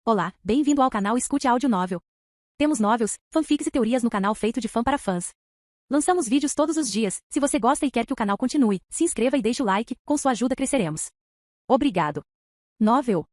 Olá, bem-vindo ao canal Escute Áudio Novel. Temos novels, fanfics e teorias no canal feito de fã para fãs. Lançamos vídeos todos os dias. Se você gosta e quer que o canal continue, se inscreva e deixe o like, com sua ajuda cresceremos. Obrigado. Novel.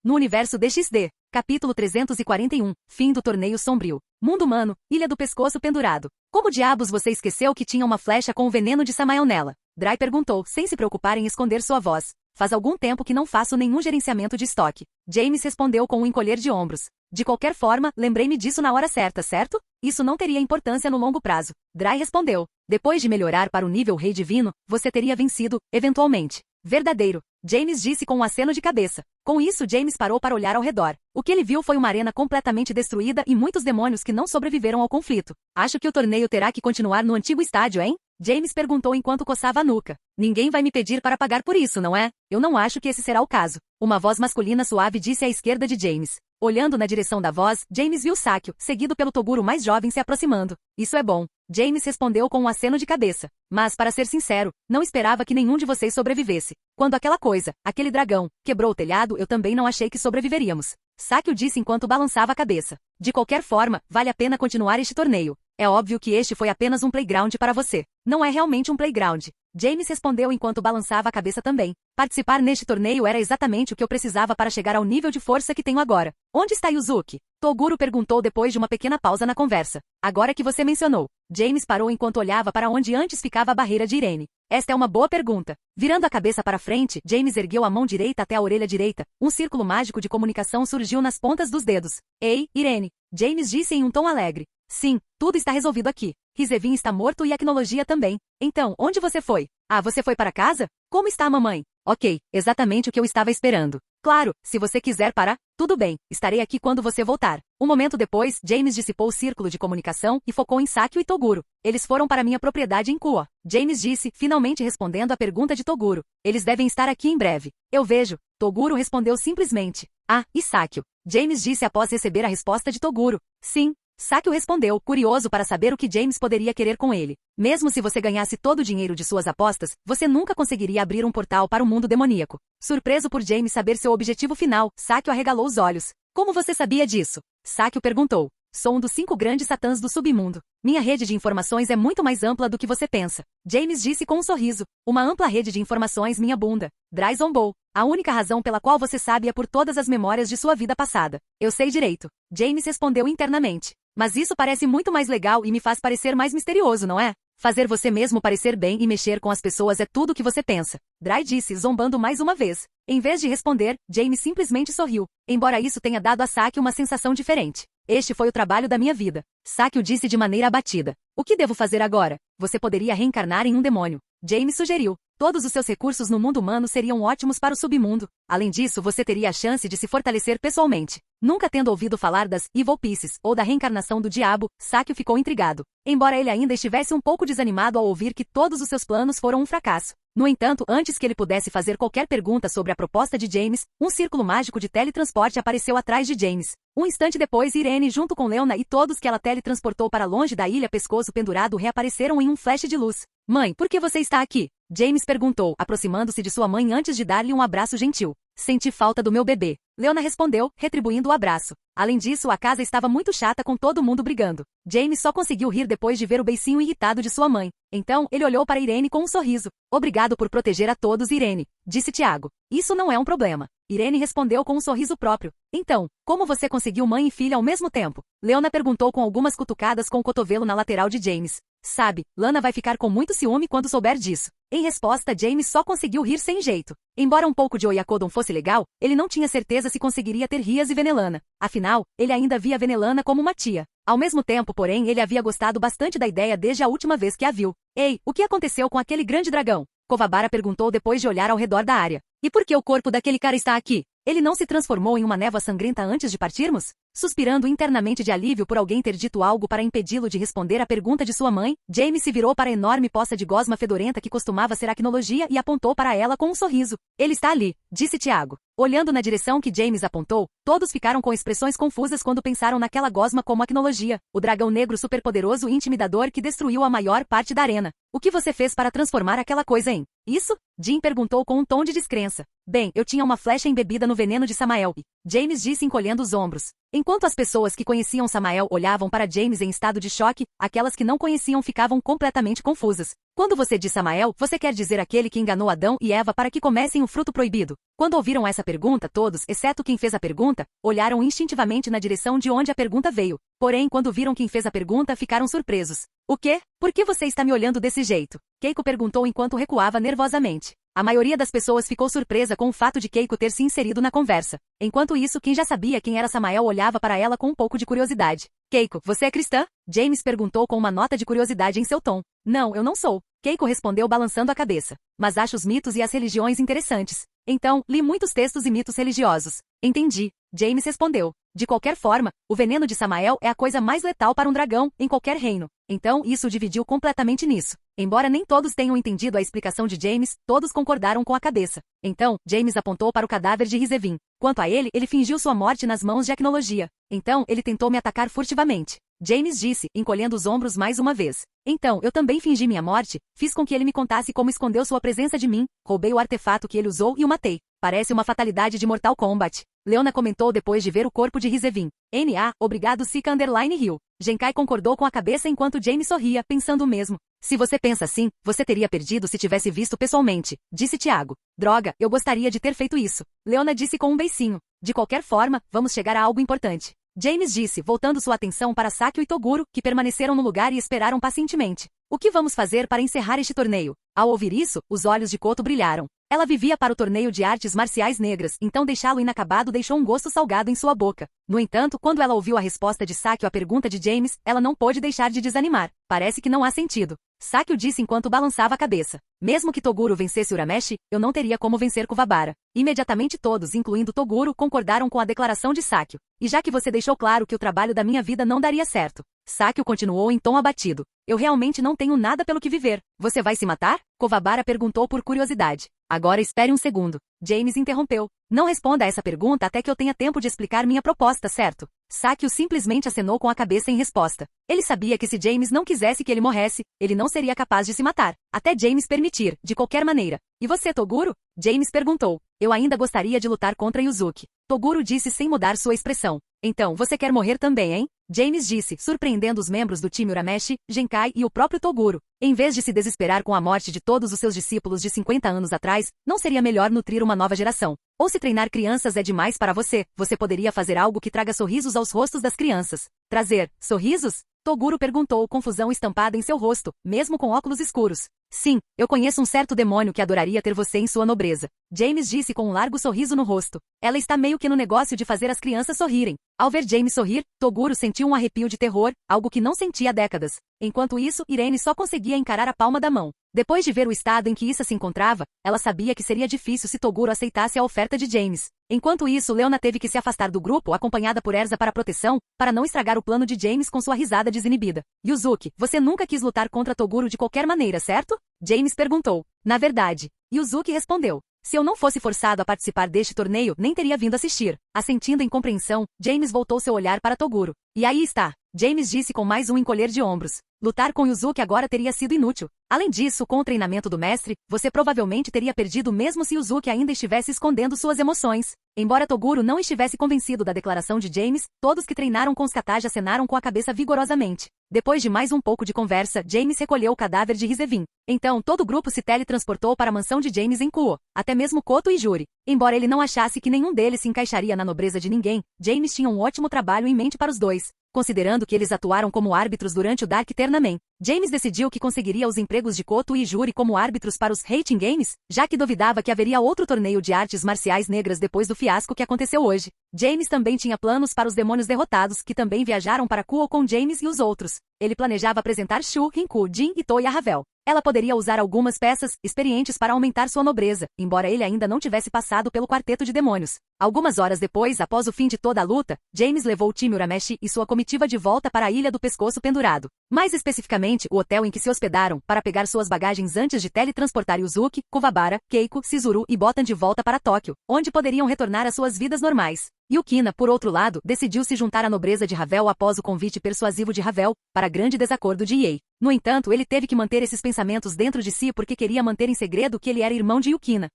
No universo DXD, capítulo 341, fim do torneio sombrio. Mundo humano, ilha do pescoço pendurado. Como diabos você esqueceu que tinha uma flecha com o veneno de Samael nela? Dry perguntou, sem se preocupar em esconder sua voz. Faz algum tempo que não faço nenhum gerenciamento de estoque. James respondeu com um encolher de ombros. De qualquer forma, lembrei-me disso na hora certa, certo? Isso não teria importância no longo prazo. Dry respondeu. Depois de melhorar para o nível Rei Divino, você teria vencido, eventualmente. Verdadeiro. James disse com um aceno de cabeça. Com isso, James parou para olhar ao redor. O que ele viu foi uma arena completamente destruída e muitos demônios que não sobreviveram ao conflito. Acho que o torneio terá que continuar no antigo estádio, hein? James perguntou enquanto coçava a nuca. Ninguém vai me pedir para pagar por isso, não é? Eu não acho que esse será o caso. Uma voz masculina suave disse à esquerda de James. Olhando na direção da voz, James viu Sakio, seguido pelo Toguro mais jovem se aproximando. Isso é bom. James respondeu com um aceno de cabeça. Mas, para ser sincero, não esperava que nenhum de vocês sobrevivesse. Quando aquela coisa, aquele dragão, quebrou o telhado, eu também não achei que sobreviveríamos. Sakio disse enquanto balançava a cabeça. De qualquer forma, vale a pena continuar este torneio. É óbvio que este foi apenas um playground para você. Não é realmente um playground. James respondeu enquanto balançava a cabeça também. Participar neste torneio era exatamente o que eu precisava para chegar ao nível de força que tenho agora. Onde está Yuzuki? Toguro perguntou depois de uma pequena pausa na conversa. Agora que você mencionou. James parou enquanto olhava para onde antes ficava a barreira de Irene. Esta é uma boa pergunta. Virando a cabeça para frente, James ergueu a mão direita até a orelha direita. Um círculo mágico de comunicação surgiu nas pontas dos dedos. Ei, Irene. James disse em um tom alegre. Sim, tudo está resolvido aqui. Rizevin está morto e a Acnologia também. Então, onde você foi? Ah, você foi para casa? Como está a mamãe? Ok, exatamente o que eu estava esperando. Claro, se você quiser parar, tudo bem, estarei aqui quando você voltar. Um momento depois, James dissipou o círculo de comunicação e focou em Sakio e Toguro. Eles foram para minha propriedade em Kua. James disse, finalmente respondendo à pergunta de Toguro. Eles devem estar aqui em breve. Eu vejo. Toguro respondeu simplesmente. Ah, e Sakio? James disse após receber a resposta de Toguro. Sim. Sakio respondeu, curioso para saber o que James poderia querer com ele. Mesmo se você ganhasse todo o dinheiro de suas apostas, você nunca conseguiria abrir um portal para o mundo demoníaco. Surpreso por James saber seu objetivo final, Sakio arregalou os olhos. Como você sabia disso? Sakio perguntou. Sou um dos 5 grandes satãs do submundo. Minha rede de informações é muito mais ampla do que você pensa. James disse com um sorriso. Uma ampla rede de informações, minha bunda. Dry zombou. A única razão pela qual você sabe é por todas as memórias de sua vida passada. Eu sei direito. James respondeu internamente. Mas isso parece muito mais legal e me faz parecer mais misterioso, não é? Fazer você mesmo parecer bem e mexer com as pessoas é tudo o que você pensa. Dry disse, zombando mais uma vez. Em vez de responder, James simplesmente sorriu. Embora isso tenha dado a Sakio uma sensação diferente. Este foi o trabalho da minha vida. Sakio disse de maneira abatida. O que devo fazer agora? Você poderia reencarnar em um demônio. James sugeriu. Todos os seus recursos no mundo humano seriam ótimos para o submundo. Além disso, você teria a chance de se fortalecer pessoalmente. Nunca tendo ouvido falar das Evil Pieces ou da reencarnação do diabo, Sakio ficou intrigado. Embora ele ainda estivesse um pouco desanimado ao ouvir que todos os seus planos foram um fracasso. No entanto, antes que ele pudesse fazer qualquer pergunta sobre a proposta de James, um círculo mágico de teletransporte apareceu atrás de James. Um instante depois, Irene, junto com Leona e todos que ela teletransportou para longe da ilha pescoço pendurado reapareceram em um flash de luz. Mãe, por que você está aqui? James perguntou, aproximando-se de sua mãe antes de dar-lhe um abraço gentil. Senti falta do meu bebê. Leona respondeu, retribuindo o abraço. Além disso, a casa estava muito chata com todo mundo brigando. James só conseguiu rir depois de ver o beicinho irritado de sua mãe. Então, ele olhou para Irene com um sorriso. Obrigado por proteger a todos, Irene, disse Tiago. Isso não é um problema. Irene respondeu com um sorriso próprio. Então, como você conseguiu mãe e filha ao mesmo tempo? Leona perguntou com algumas cutucadas com o cotovelo na lateral de James. Sabe, Lana vai ficar com muito ciúme quando souber disso. Em resposta, James só conseguiu rir sem jeito. Embora um pouco de Oyakodon fosse legal, ele não tinha certeza se conseguiria ter Rias e Venelana. Afinal, ele ainda via Venelana como uma tia. Ao mesmo tempo, porém, ele havia gostado bastante da ideia desde a última vez que a viu. Ei, o que aconteceu com aquele grande dragão? Kovabara perguntou depois de olhar ao redor da área. E por que o corpo daquele cara está aqui? Ele não se transformou em uma névoa sangrenta antes de partirmos? Suspirando internamente de alívio por alguém ter dito algo para impedi-lo de responder à pergunta de sua mãe, James se virou para a enorme poça de gosma fedorenta que costumava ser a Acnologia e apontou para ela com um sorriso. Ele está ali, disse Tiago. Olhando na direção que James apontou, todos ficaram com expressões confusas quando pensaram naquela gosma como Acnologia, o dragão negro superpoderoso e intimidador que destruiu a maior parte da arena. O que você fez para transformar aquela coisa em isso? Jin perguntou com um tom de descrença. Bem, eu tinha uma flecha embebida no veneno de Samael. James disse encolhendo os ombros. Enquanto as pessoas que conheciam Samael olhavam para James em estado de choque, aquelas que não conheciam ficavam completamente confusas. Quando você diz Samael, você quer dizer aquele que enganou Adão e Eva para que comessem o fruto proibido? Quando ouviram essa pergunta, todos, exceto quem fez a pergunta, olharam instintivamente na direção de onde a pergunta veio. Porém, quando viram quem fez a pergunta, ficaram surpresos. O quê? Por que você está me olhando desse jeito? Keiko perguntou enquanto recuava nervosamente. A maioria das pessoas ficou surpresa com o fato de Keiko ter se inserido na conversa. Enquanto isso, quem já sabia quem era Samael olhava para ela com um pouco de curiosidade. Keiko, você é cristã? James perguntou com uma nota de curiosidade em seu tom. Não, eu não sou. Keiko respondeu balançando a cabeça. Mas acho os mitos e as religiões interessantes. Então, li muitos textos e mitos religiosos. Entendi. James respondeu. De qualquer forma, o veneno de Samael é a coisa mais letal para um dragão, em qualquer reino. Então, isso dividiu completamente nisso. Embora nem todos tenham entendido a explicação de James, todos concordaram com a cabeça. Então, James apontou para o cadáver de Rizevin. Quanto a ele, ele fingiu sua morte nas mãos de Acnologia. Então, ele tentou me atacar furtivamente. James disse, encolhendo os ombros mais uma vez. Então, eu também fingi minha morte, fiz com que ele me contasse como escondeu sua presença de mim, roubei o artefato que ele usou e o matei. Parece uma fatalidade de Mortal Kombat. Leona comentou depois de ver o corpo de Rizevin. N.A., obrigado Sika Hill. Genkai concordou com a cabeça enquanto James sorria, pensando o mesmo. Se você pensa assim, você teria perdido se tivesse visto pessoalmente, disse Tiago. Droga, eu gostaria de ter feito isso. Leona disse com um beicinho. De qualquer forma, vamos chegar a algo importante. James disse, voltando sua atenção para Sakio e Toguro, que permaneceram no lugar e esperaram pacientemente. O que vamos fazer para encerrar este torneio? Ao ouvir isso, os olhos de Koto brilharam. Ela vivia para o torneio de artes marciais negras, então deixá-lo inacabado deixou um gosto salgado em sua boca. No entanto, quando ela ouviu a resposta de Sakio à pergunta de James, ela não pôde deixar de desanimar. Parece que não há sentido. Sakio disse enquanto balançava a cabeça. Mesmo que Toguro vencesse Urameshi, eu não teria como vencer Kuwabara. Imediatamente todos, incluindo Toguro, concordaram com a declaração de Sakio. E já que você deixou claro que o trabalho da minha vida não daria certo. Sakio continuou em tom abatido. Eu realmente não tenho nada pelo que viver. Você vai se matar? Kuwabara perguntou por curiosidade. Agora espere um segundo. James interrompeu. Não responda a essa pergunta até que eu tenha tempo de explicar minha proposta, certo? Sakio simplesmente acenou com a cabeça em resposta. Ele sabia que se James não quisesse que ele morresse, ele não seria capaz de se matar. Até James permitir, de qualquer maneira. E você, Toguro? James perguntou. Eu ainda gostaria de lutar contra Yuzuki. Toguro disse sem mudar sua expressão. Então, você quer morrer também, hein? James disse, surpreendendo os membros do time Urameshi, Genkai e o próprio Toguro. Em vez de se desesperar com a morte de todos os seus discípulos de 50 anos atrás, não seria melhor nutrir uma nova geração? Ou se treinar crianças é demais para você, você poderia fazer algo que traga sorrisos aos rostos das crianças. Trazer sorrisos? Toguro perguntou, confusão estampada em seu rosto, mesmo com óculos escuros. Sim, eu conheço um certo demônio que adoraria ter você em sua nobreza. James disse com um largo sorriso no rosto. Ela está meio que no negócio de fazer as crianças sorrirem. Ao ver James sorrir, Toguro sentiu um arrepio de terror, algo que não sentia há décadas. Enquanto isso, Irene só conseguia encarar a palma da mão. Depois de ver o estado em que Issa se encontrava, ela sabia que seria difícil se Toguro aceitasse a oferta de James. Enquanto isso, Leona teve que se afastar do grupo, acompanhada por Erza para proteção, para não estragar o plano de James com sua risada desinibida. Yuzuki, você nunca quis lutar contra Toguro de qualquer maneira, certo? James perguntou. Na verdade. Yuzuki respondeu. Se eu não fosse forçado a participar deste torneio, nem teria vindo assistir. Assentindo em compreensão, James voltou seu olhar para Toguro. E aí está. James disse com mais um encolher de ombros. Lutar com Yuzuki agora teria sido inútil. Além disso, com o treinamento do mestre, você provavelmente teria perdido mesmo se Yuzuki ainda estivesse escondendo suas emoções. Embora Toguro não estivesse convencido da declaração de James, todos que treinaram com os katas acenaram com a cabeça vigorosamente. Depois de mais um pouco de conversa, James recolheu o cadáver de Rizevin. Então, todo o grupo se teletransportou para a mansão de James em Kuo, até mesmo Koto e Juri. Embora ele não achasse que nenhum deles se encaixaria na nobreza de ninguém, James tinha um ótimo trabalho em mente para os dois. Considerando que eles atuaram como árbitros durante o Dark Tournament, James decidiu que conseguiria os empregos de Koto e Juri como árbitros para os Hating Games, já que duvidava que haveria outro torneio de artes marciais negras depois do fiasco que aconteceu hoje. James também tinha planos para os demônios derrotados, que também viajaram para Kuo com James e os outros. Ele planejava apresentar Shu, Rinku, Jin e Toi a Ravel. Ela poderia usar algumas peças experientes para aumentar sua nobreza, embora ele ainda não tivesse passado pelo quarteto de demônios. Algumas horas depois, após o fim de toda a luta, James levou o time Urameshi e sua comitiva de volta para a Ilha do Pescoço Pendurado. Mais especificamente, o hotel em que se hospedaram, para pegar suas bagagens antes de teletransportar Yuzuki, Kuwabara, Keiko, Shizuru e Botan de volta para Tóquio, onde poderiam retornar às suas vidas normais. Yukina, por outro lado, decidiu se juntar à nobreza de Ravel após o convite persuasivo de Ravel, para grande desacordo de Iei. No entanto, ele teve que manter esses pensamentos dentro de si porque queria manter em segredo que ele era irmão de Yukina.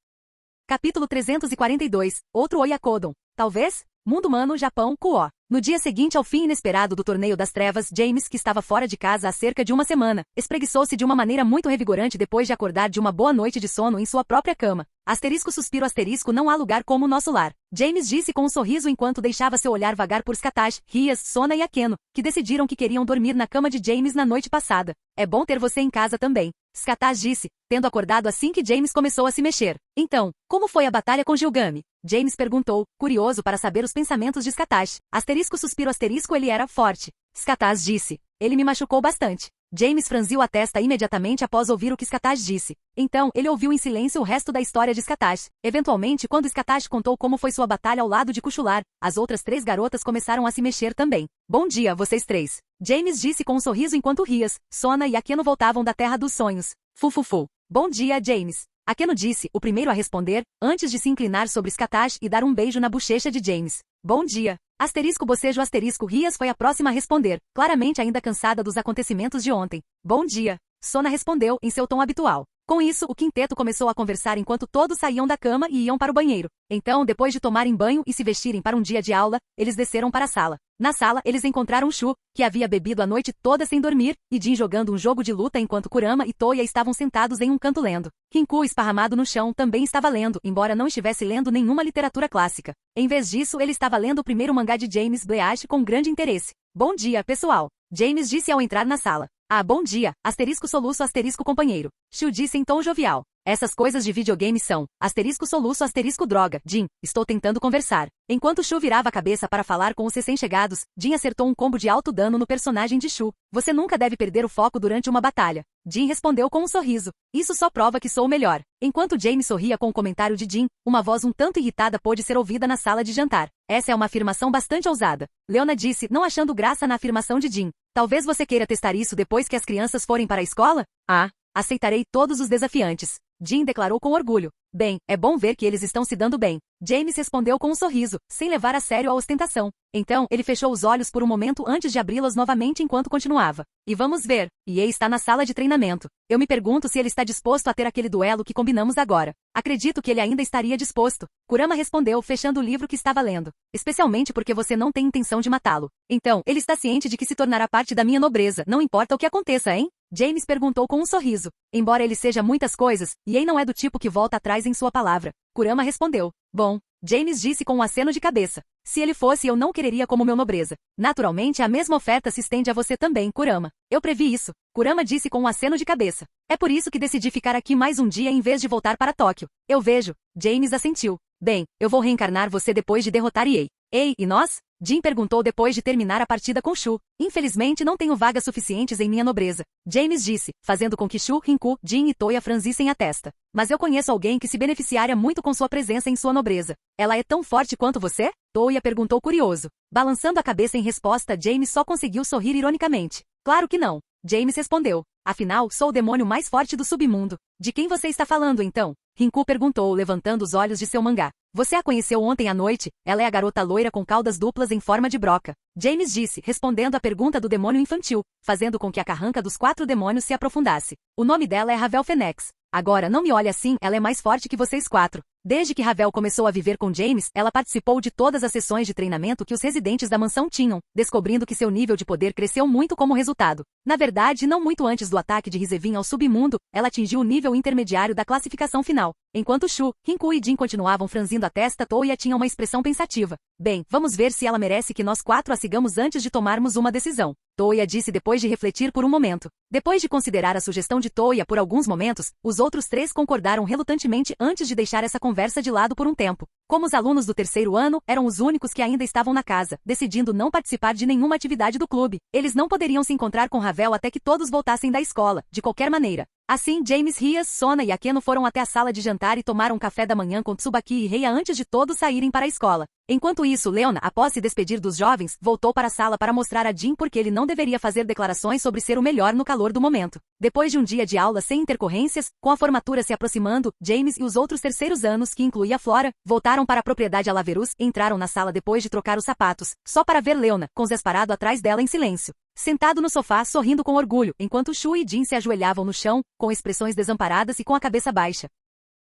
Capítulo 342. Outro Oyakodon. Talvez? Mundo Humano, Japão, Kuo. No dia seguinte ao fim inesperado do Torneio das Trevas, James, que estava fora de casa há cerca de uma semana, espreguiçou-se de uma maneira muito revigorante depois de acordar de uma boa noite de sono em sua própria cama. Asterisco suspiro asterisco não há lugar como o nosso lar. James disse com um sorriso enquanto deixava seu olhar vagar por Scatash, Rias, Sona e Akeno, que decidiram que queriam dormir na cama de James na noite passada. É bom ter você em casa também. Scatash disse, tendo acordado assim que James começou a se mexer. Então, como foi a batalha com Gilgame? James perguntou, curioso para saber os pensamentos de Scatash. Asterisco suspiro asterisco ele era forte. Scatash disse, ele me machucou bastante. James franziu a testa imediatamente após ouvir o que Scatash disse. Então, ele ouviu em silêncio o resto da história de Scatash. Eventualmente, quando Scatash contou como foi sua batalha ao lado de Kuchular, as outras 3 garotas começaram a se mexer também. Bom dia, vocês 3. James disse com um sorriso enquanto Rias, Sona e Akeno voltavam da Terra dos Sonhos. Fufufu. Bom dia, James. Akeno disse, o primeiro a responder, antes de se inclinar sobre Scatash e dar um beijo na bochecha de James. Bom dia. Asterisco bocejo asterisco Rias foi a próxima a responder, claramente ainda cansada dos acontecimentos de ontem. Bom dia. Sona respondeu, em seu tom habitual. Com isso, o quinteto começou a conversar enquanto todos saíam da cama e iam para o banheiro. Então, depois de tomarem banho e se vestirem para um dia de aula, eles desceram para a sala. Na sala, eles encontraram Shu, que havia bebido a noite toda sem dormir, e Jin jogando um jogo de luta enquanto Kurama e Toya estavam sentados em um canto lendo. Rinku, esparramado no chão, também estava lendo, embora não estivesse lendo nenhuma literatura clássica. Em vez disso, ele estava lendo o primeiro mangá de James Bleach com grande interesse. Bom dia, pessoal. James disse ao entrar na sala. Ah, bom dia, asterisco soluço asterisco companheiro. Shu disse em tom jovial. Essas coisas de videogame são, asterisco soluço asterisco droga, Jin, estou tentando conversar. Enquanto Shu virava a cabeça para falar com os recém-chegados, Jin acertou um combo de alto dano no personagem de Shu. Você nunca deve perder o foco durante uma batalha. Jin respondeu com um sorriso. Isso só prova que sou o melhor. Enquanto James sorria com o comentário de Jin, uma voz um tanto irritada pôde ser ouvida na sala de jantar. Essa é uma afirmação bastante ousada. Leona disse, não achando graça na afirmação de Jin. Talvez você queira testar isso depois que as crianças forem para a escola? Ah, aceitarei todos os desafiantes. Jin declarou com orgulho. Bem, é bom ver que eles estão se dando bem. James respondeu com um sorriso, sem levar a sério a ostentação. Então, ele fechou os olhos por um momento antes de abri-los novamente enquanto continuava. E vamos ver. Ie está na sala de treinamento. Eu me pergunto se ele está disposto a ter aquele duelo que combinamos agora. Acredito que ele ainda estaria disposto. Kurama respondeu, fechando o livro que estava lendo. Especialmente porque você não tem intenção de matá-lo. Então, ele está ciente de que se tornará parte da minha nobreza, não importa o que aconteça, hein? James perguntou com um sorriso. Embora ele seja muitas coisas, Ie não é do tipo que volta atrás em sua palavra. Kurama respondeu. Bom, James disse com um aceno de cabeça. Se ele fosse, eu não quereria como meu nobreza. Naturalmente, a mesma oferta se estende a você também, Kurama. Eu previ isso. Kurama disse com um aceno de cabeça. É por isso que decidi ficar aqui mais um dia em vez de voltar para Tóquio. Eu vejo. James assentiu. Bem, eu vou reencarnar você depois de derrotar Ie. Ei, e nós? Jin perguntou depois de terminar a partida com Shu. Infelizmente não tenho vagas suficientes em minha nobreza. James disse, fazendo com que Shu, Rinku, Jin e Toya franzissem a testa. Mas eu conheço alguém que se beneficiaria muito com sua presença em sua nobreza. Ela é tão forte quanto você? Toya perguntou curioso. Balançando a cabeça em resposta, James só conseguiu sorrir ironicamente. Claro que não. James respondeu. Afinal, sou o demônio mais forte do submundo. De quem você está falando então? Rinku perguntou, levantando os olhos de seu mangá. Você a conheceu ontem à noite? Ela é a garota loira com caudas duplas em forma de broca. James disse, respondendo à pergunta do demônio infantil, fazendo com que a carranca dos 4 demônios se aprofundasse. O nome dela é Ravel Fênix. Agora, não me olhe assim, ela é mais forte que vocês 4. Desde que Ravel começou a viver com James, ela participou de todas as sessões de treinamento que os residentes da mansão tinham, descobrindo que seu nível de poder cresceu muito como resultado. Na verdade, não muito antes do ataque de Rizevin ao submundo, ela atingiu o nível intermediário da classificação final. Enquanto Shu, Rinku e Jin continuavam franzindo a testa, Toya tinha uma expressão pensativa. Bem, vamos ver se ela merece que nós 4 a sigamos antes de tomarmos uma decisão. Toya disse depois de refletir por um momento. Depois de considerar a sugestão de Toya por alguns momentos, os outros 3 concordaram relutantemente antes de deixar essa conversa de lado por um tempo. Como os alunos do 3º ano eram os únicos que ainda estavam na casa, decidindo não participar de nenhuma atividade do clube, eles não poderiam se encontrar com Ravel até que todos voltassem da escola, de qualquer maneira. Assim, James, Rias, Sona e Akeno foram até a sala de jantar e tomaram café da manhã com Tsubaki e Reia antes de todos saírem para a escola. Enquanto isso, Leona, após se despedir dos jovens, voltou para a sala para mostrar a Jin porque ele não deveria fazer declarações sobre ser o melhor no calor do momento. Depois de um dia de aula sem intercorrências, com a formatura se aproximando, James e os outros 3º anos, que incluía Flora, voltaram para a propriedade Alaverus e entraram na sala depois de trocar os sapatos, só para ver Leona, com Zés parado atrás dela em silêncio. Sentado no sofá, sorrindo com orgulho, enquanto Shu e Jin se ajoelhavam no chão, com expressões desamparadas e com a cabeça baixa.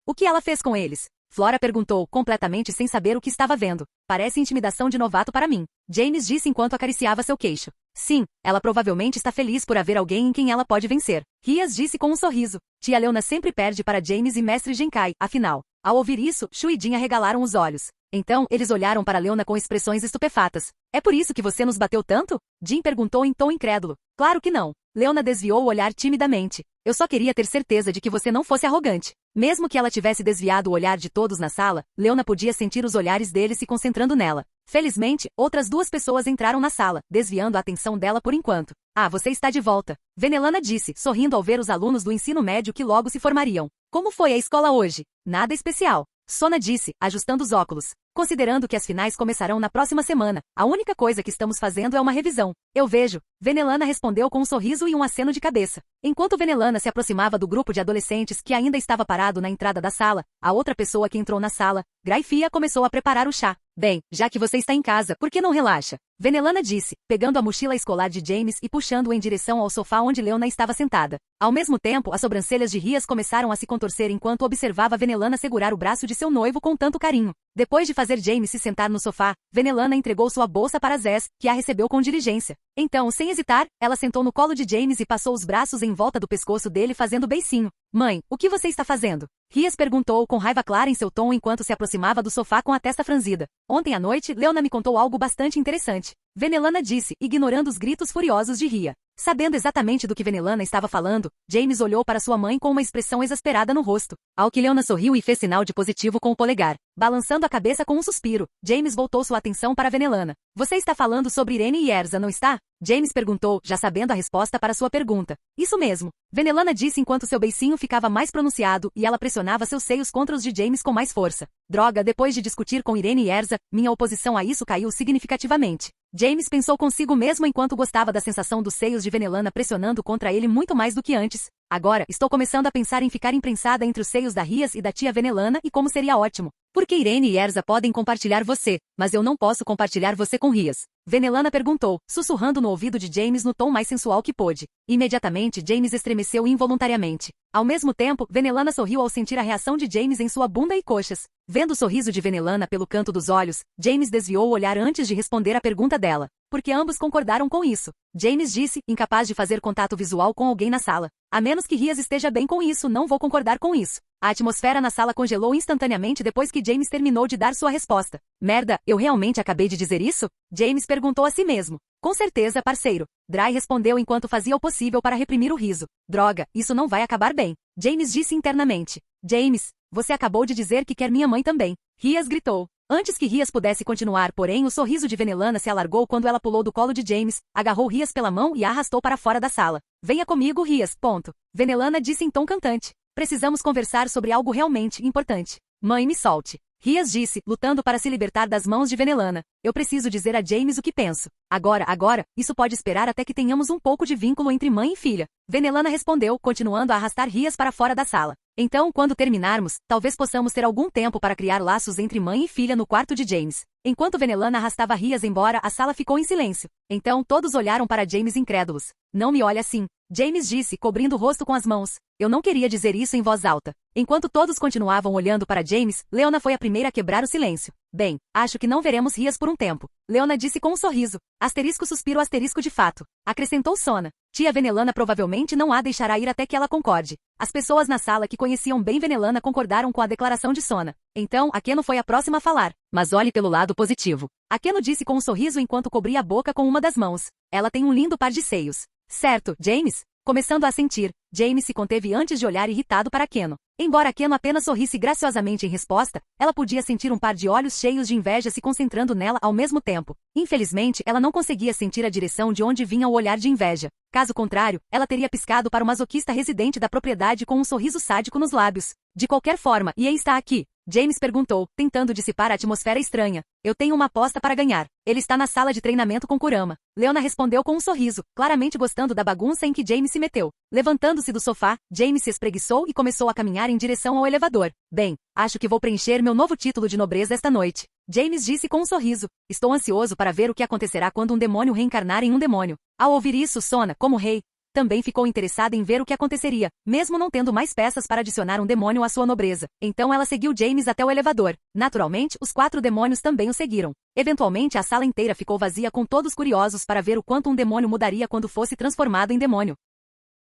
O que ela fez com eles? Flora perguntou, completamente sem saber o que estava vendo. Parece intimidação de novato para mim. James disse enquanto acariciava seu queixo. Sim, ela provavelmente está feliz por haver alguém em quem ela pode vencer. Rias disse com um sorriso. Tia Leona sempre perde para James e Mestre Genkai, afinal. Ao ouvir isso, Shu e Jin arregalaram os olhos. Então, eles olharam para Leona com expressões estupefatas. É por isso que você nos bateu tanto? Jin perguntou em tom incrédulo. Claro que não. Leona desviou o olhar timidamente. Eu só queria ter certeza de que você não fosse arrogante. Mesmo que ela tivesse desviado o olhar de todos na sala, Leona podia sentir os olhares deles se concentrando nela. Felizmente, outras 2 pessoas entraram na sala, desviando a atenção dela por enquanto. Ah, você está de volta. Venelana disse, sorrindo ao ver os alunos do ensino médio que logo se formariam. Como foi a escola hoje? Nada especial. Sona disse, ajustando os óculos. Considerando que as finais começarão na próxima semana, a única coisa que estamos fazendo é uma revisão. Eu vejo. Venelana respondeu com um sorriso e um aceno de cabeça. Enquanto Venelana se aproximava do grupo de adolescentes que ainda estava parado na entrada da sala, a outra pessoa que entrou na sala, Graifia, começou a preparar o chá. Bem, já que você está em casa, por que não relaxa? Venelana disse, pegando a mochila escolar de James e puxando-o em direção ao sofá onde Leona estava sentada. Ao mesmo tempo, as sobrancelhas de Rias começaram a se contorcer enquanto observava Venelana segurar o braço de seu noivo com tanto carinho. Depois de fazer James se sentar no sofá, Venelana entregou sua bolsa para Zez, que a recebeu com diligência. Então, sem hesitar, ela sentou no colo de James e passou os braços em volta do pescoço dele fazendo beicinho. Mãe, o que você está fazendo? Rias perguntou com raiva clara em seu tom enquanto se aproximava do sofá com a testa franzida. Ontem à noite, Leona me contou algo bastante interessante. Venelana disse, ignorando os gritos furiosos de Ria. Sabendo exatamente do que Venelana estava falando, James olhou para sua mãe com uma expressão exasperada no rosto. Ao que Leona sorriu e fez sinal de positivo com o polegar. Balançando a cabeça com um suspiro, James voltou sua atenção para Venelana. Você está falando sobre Irene e Erza, não está? James perguntou, já sabendo a resposta para sua pergunta. Isso mesmo. Venelana disse enquanto seu beicinho ficava mais pronunciado e ela pressionava seus seios contra os de James com mais força. Droga, depois de discutir com Irene e Erza, minha oposição a isso caiu significativamente. James pensou consigo mesmo enquanto gostava da sensação dos seios de Venelana pressionando contra ele muito mais do que antes. Agora, estou começando a pensar em ficar imprensada entre os seios da Rias e da tia Venelana e como seria ótimo. Porque Irene e Erza podem compartilhar você, mas eu não posso compartilhar você com Rias. Venelana perguntou, sussurrando no ouvido de James no tom mais sensual que pôde. Imediatamente, James estremeceu involuntariamente. Ao mesmo tempo, Venelana sorriu ao sentir a reação de James em sua bunda e coxas. Vendo o sorriso de Venelana pelo canto dos olhos, James desviou o olhar antes de responder a pergunta dela. Porque ambos concordaram com isso. James disse, incapaz de fazer contato visual com alguém na sala. A menos que Rias esteja bem com isso, não vou concordar com isso. A atmosfera na sala congelou instantaneamente depois que James terminou de dar sua resposta. Merda, eu realmente acabei de dizer isso? James perguntou a si mesmo. Com certeza, parceiro. Dry respondeu enquanto fazia o possível para reprimir o riso. Droga, isso não vai acabar bem. James disse internamente. James, você acabou de dizer que quer minha mãe também. Rias gritou. Antes que Rias pudesse continuar, porém, o sorriso de Venelana se alargou quando ela pulou do colo de James, agarrou Rias pela mão e a arrastou para fora da sala. Venha comigo, Rias, ponto. Venelana disse em tom cantante. Precisamos conversar sobre algo realmente importante. Mãe, me solte. Rias disse, lutando para se libertar das mãos de Venelana. Eu preciso dizer a James o que penso. Agora, isso pode esperar até que tenhamos um pouco de vínculo entre mãe e filha. Venelana respondeu, continuando a arrastar Rias para fora da sala. Então, quando terminarmos, talvez possamos ter algum tempo para criar laços entre mãe e filha no quarto de James. Enquanto Venelana arrastava Rias embora, a sala ficou em silêncio. Então, todos olharam para James incrédulos. Não me olhe assim. James disse, cobrindo o rosto com as mãos. Eu não queria dizer isso em voz alta. Enquanto todos continuavam olhando para James, Leona foi a primeira a quebrar o silêncio. Bem, acho que não veremos Rias por um tempo. Leona disse com um sorriso. Asterisco suspiro asterisco de fato. Acrescentou Sona. Tia Venelana provavelmente não a deixará ir até que ela concorde. As pessoas na sala que conheciam bem Venelana concordaram com a declaração de Sona. Então, Akeno foi a próxima a falar. Mas olhe pelo lado positivo. Akeno disse com um sorriso enquanto cobria a boca com uma das mãos. Ela tem um lindo par de seios. Certo, James? Começando a sentir, James se conteve antes de olhar irritado para Akeno. Embora Akeno apenas sorrisse graciosamente em resposta, ela podia sentir um par de olhos cheios de inveja se concentrando nela ao mesmo tempo. Infelizmente, ela não conseguia sentir a direção de onde vinha o olhar de inveja. Caso contrário, ela teria piscado para o masoquista residente da propriedade com um sorriso sádico nos lábios. De qualquer forma, e aí está aqui. James perguntou, tentando dissipar a atmosfera estranha. Eu tenho uma aposta para ganhar. Ele está na sala de treinamento com Kurama. Leona respondeu com um sorriso, claramente gostando da bagunça em que James se meteu. Levantando-se do sofá, James se espreguiçou e começou a caminhar em direção ao elevador. Bem, acho que vou preencher meu novo título de nobreza esta noite. James disse com um sorriso. Estou ansioso para ver o que acontecerá quando um demônio reencarnar em um demônio. Ao ouvir isso, Sona, como rei, também ficou interessada em ver o que aconteceria, mesmo não tendo mais peças para adicionar um demônio à sua nobreza. Então ela seguiu James até o elevador. Naturalmente, os 4 demônios também o seguiram. Eventualmente a sala inteira ficou vazia com todos curiosos para ver o quanto um demônio mudaria quando fosse transformado em demônio.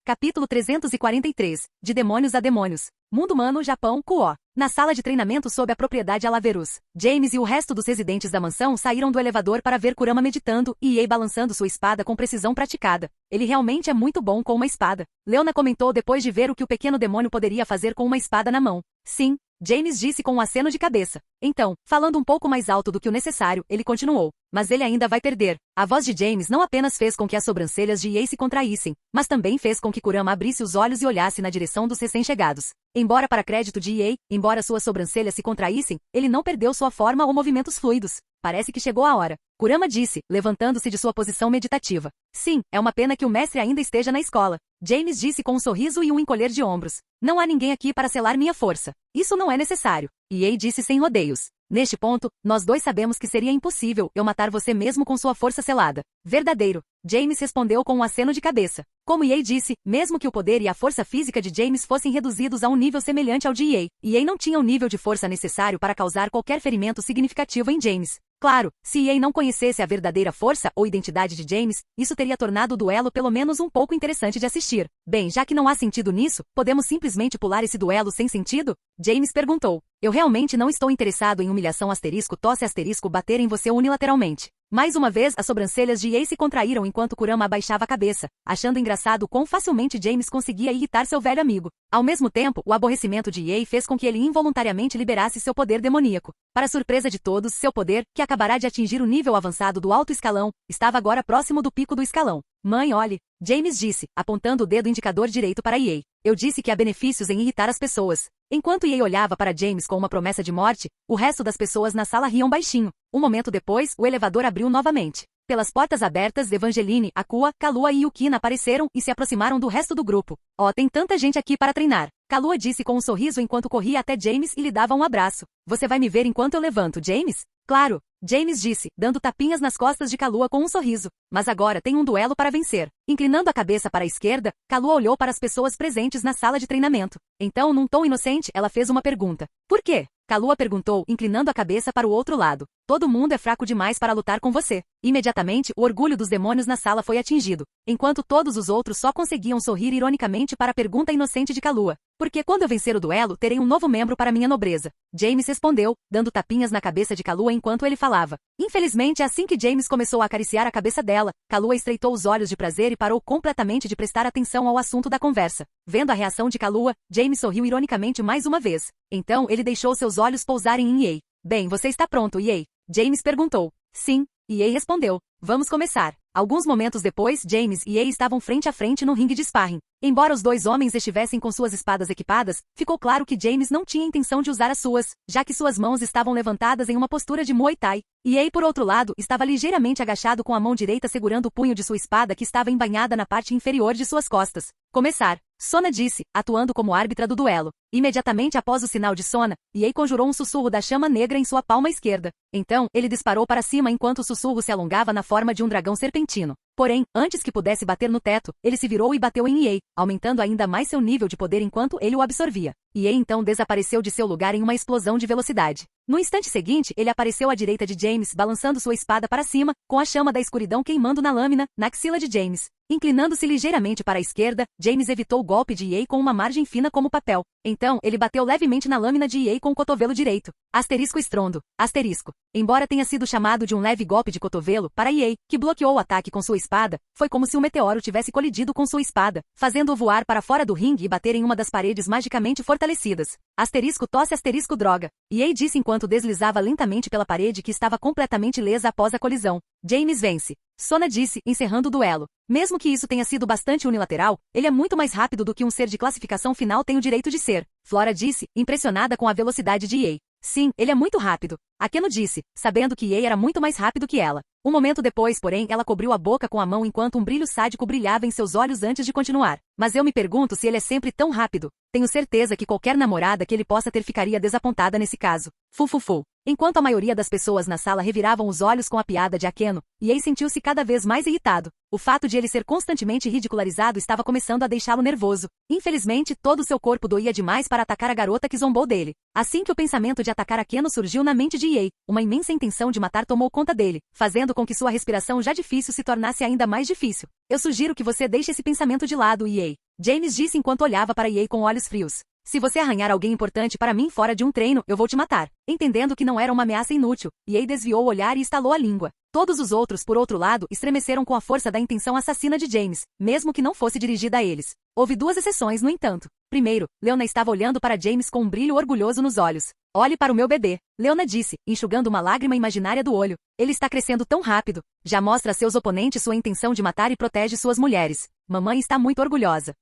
Capítulo 343. De demônios a demônios. Mundo humano, Japão, Kuo. Na sala de treinamento sob a propriedade Alaverus, James e o resto dos residentes da mansão saíram do elevador para ver Kurama meditando e Ei balançando sua espada com precisão praticada. Ele realmente é muito bom com uma espada. Leona comentou depois de ver o que o pequeno demônio poderia fazer com uma espada na mão. Sim, James disse com um aceno de cabeça. Então, falando um pouco mais alto do que o necessário, ele continuou. Mas ele ainda vai perder. A voz de James não apenas fez com que as sobrancelhas de Ei se contraíssem, mas também fez com que Kurama abrisse os olhos e olhasse na direção dos recém-chegados. Embora para crédito de Ei, embora suas sobrancelhas se contraíssem, ele não perdeu sua forma ou movimentos fluidos. Parece que chegou a hora. Kurama disse, levantando-se de sua posição meditativa. Sim, é uma pena que o mestre ainda esteja na escola. James disse com um sorriso e um encolher de ombros. Não há ninguém aqui para selar minha força. Isso não é necessário. E Ei disse sem rodeios. Neste ponto, nós dois sabemos que seria impossível eu matar você mesmo com sua força selada. Verdadeiro. James respondeu com um aceno de cabeça. Como Ei disse, mesmo que o poder e a força física de James fossem reduzidos a um nível semelhante ao de Ei não tinha o nível de força necessário para causar qualquer ferimento significativo em James. Claro, se Ei não conhecesse a verdadeira força ou identidade de James, isso teria tornado o duelo pelo menos um pouco interessante de assistir. Bem, já que não há sentido nisso, podemos simplesmente pular esse duelo sem sentido? James perguntou. Eu realmente não estou interessado em humilhação asterisco tosse asterisco bater em você unilateralmente. Mais uma vez, as sobrancelhas de Ei se contraíram enquanto Kurama abaixava a cabeça, achando engraçado quão facilmente James conseguia irritar seu velho amigo. Ao mesmo tempo, o aborrecimento de Ei fez com que ele involuntariamente liberasse seu poder demoníaco. Para surpresa de todos, seu poder, que acabará de atingir o nível avançado do alto escalão, estava agora próximo do pico do escalão. Mãe, olhe, James disse, apontando o dedo indicador direito para Ei. Eu disse que há benefícios em irritar as pessoas. Enquanto Ei olhava para James com uma promessa de morte, o resto das pessoas na sala riam baixinho. Um momento depois, o elevador abriu novamente. Pelas portas abertas, Evangeline, Akua, Kalua e Yukina apareceram e se aproximaram do resto do grupo. Oh, tem tanta gente aqui para treinar. Kalua disse com um sorriso enquanto corria até James e lhe dava um abraço. Você vai me ver enquanto eu levanto, James? Claro, James disse, dando tapinhas nas costas de Kalua com um sorriso. Mas agora tem um duelo para vencer. Inclinando a cabeça para a esquerda, Kalua olhou para as pessoas presentes na sala de treinamento. Então, num tom inocente, ela fez uma pergunta. Por quê? Kalua perguntou, inclinando a cabeça para o outro lado. Todo mundo é fraco demais para lutar com você. Imediatamente, o orgulho dos demônios na sala foi atingido, enquanto todos os outros só conseguiam sorrir ironicamente para a pergunta inocente de Kalua. Porque quando eu vencer o duelo, terei um novo membro para minha nobreza. James respondeu, dando tapinhas na cabeça de Kalua enquanto ele falava. Infelizmente, assim que James começou a acariciar a cabeça dela, Kalua estreitou os olhos de prazer e parou completamente de prestar atenção ao assunto da conversa. Vendo a reação de Kalua, James sorriu ironicamente mais uma vez. Então, ele deixou seus olhos pousarem em Ei. Bem, você está pronto, Ei? James perguntou. Sim, Ei respondeu. Vamos começar. Alguns momentos depois, James e Ei estavam frente a frente no ringue de sparring. Embora os dois homens estivessem com suas espadas equipadas, ficou claro que James não tinha intenção de usar as suas, já que suas mãos estavam levantadas em uma postura de Muay Thai. E Ei, por outro lado, estava ligeiramente agachado com a mão direita segurando o punho de sua espada que estava embainhada na parte inferior de suas costas. Começar. Sona disse, atuando como árbitra do duelo. Imediatamente após o sinal de Sona, Ei conjurou um sussurro da chama negra em sua palma esquerda. Então, ele disparou para cima enquanto o sussurro se alongava na forma de um dragão serpentino. Porém, antes que pudesse bater no teto, ele se virou e bateu em Ei, aumentando ainda mais seu nível de poder enquanto ele o absorvia. Ei então desapareceu de seu lugar em uma explosão de velocidade. No instante seguinte, ele apareceu à direita de James, balançando sua espada para cima, com a chama da escuridão queimando na lâmina, na axila de James. Inclinando-se ligeiramente para a esquerda, James evitou o golpe de Ei com uma margem fina como papel. Então, ele bateu levemente na lâmina de Ei com o cotovelo direito. Asterisco estrondo. Asterisco. Embora tenha sido chamado de um leve golpe de cotovelo, para Ei, que bloqueou o ataque com sua espada, foi como se um meteoro tivesse colidido com sua espada, fazendo-o voar para fora do ringue e bater em uma das paredes magicamente fortalecidas. Asterisco tosse asterisco droga. Ei disse enquanto deslizava lentamente pela parede que estava completamente ilesa após a colisão. James vence. Sona disse, encerrando o duelo. Mesmo que isso tenha sido bastante unilateral, ele é muito mais rápido do que um ser de classificação final tem o direito de ser. Flora disse, impressionada com a velocidade de Ei. Sim, ele é muito rápido. Akeno disse, sabendo que Ei era muito mais rápido que ela. Um momento depois, porém, ela cobriu a boca com a mão enquanto um brilho sádico brilhava em seus olhos antes de continuar. Mas eu me pergunto se ele é sempre tão rápido. Tenho certeza que qualquer namorada que ele possa ter ficaria desapontada nesse caso. Fufufu. Enquanto a maioria das pessoas na sala reviravam os olhos com a piada de Akeno, Yae sentiu-se cada vez mais irritado. O fato de ele ser constantemente ridicularizado estava começando a deixá-lo nervoso. Infelizmente, todo o seu corpo doía demais para atacar a garota que zombou dele. Assim que o pensamento de atacar Akeno surgiu na mente de Yae, uma imensa intenção de matar tomou conta dele, fazendo com que sua respiração já difícil se tornasse ainda mais difícil. Eu sugiro que você deixe esse pensamento de lado, Yae. James disse enquanto olhava para Yae com olhos frios. Se você arranhar alguém importante para mim fora de um treino, eu vou te matar. Entendendo que não era uma ameaça inútil, Yae desviou o olhar e estalou a língua. Todos os outros, por outro lado, estremeceram com a força da intenção assassina de James, mesmo que não fosse dirigida a eles. Houve duas exceções, no entanto. Primeiro, Leona estava olhando para James com um brilho orgulhoso nos olhos. Olhe para o meu bebê, Leona disse, enxugando uma lágrima imaginária do olho. Ele está crescendo tão rápido. Já mostra a seus oponentes sua intenção de matar e protege suas mulheres. Mamãe está muito orgulhosa.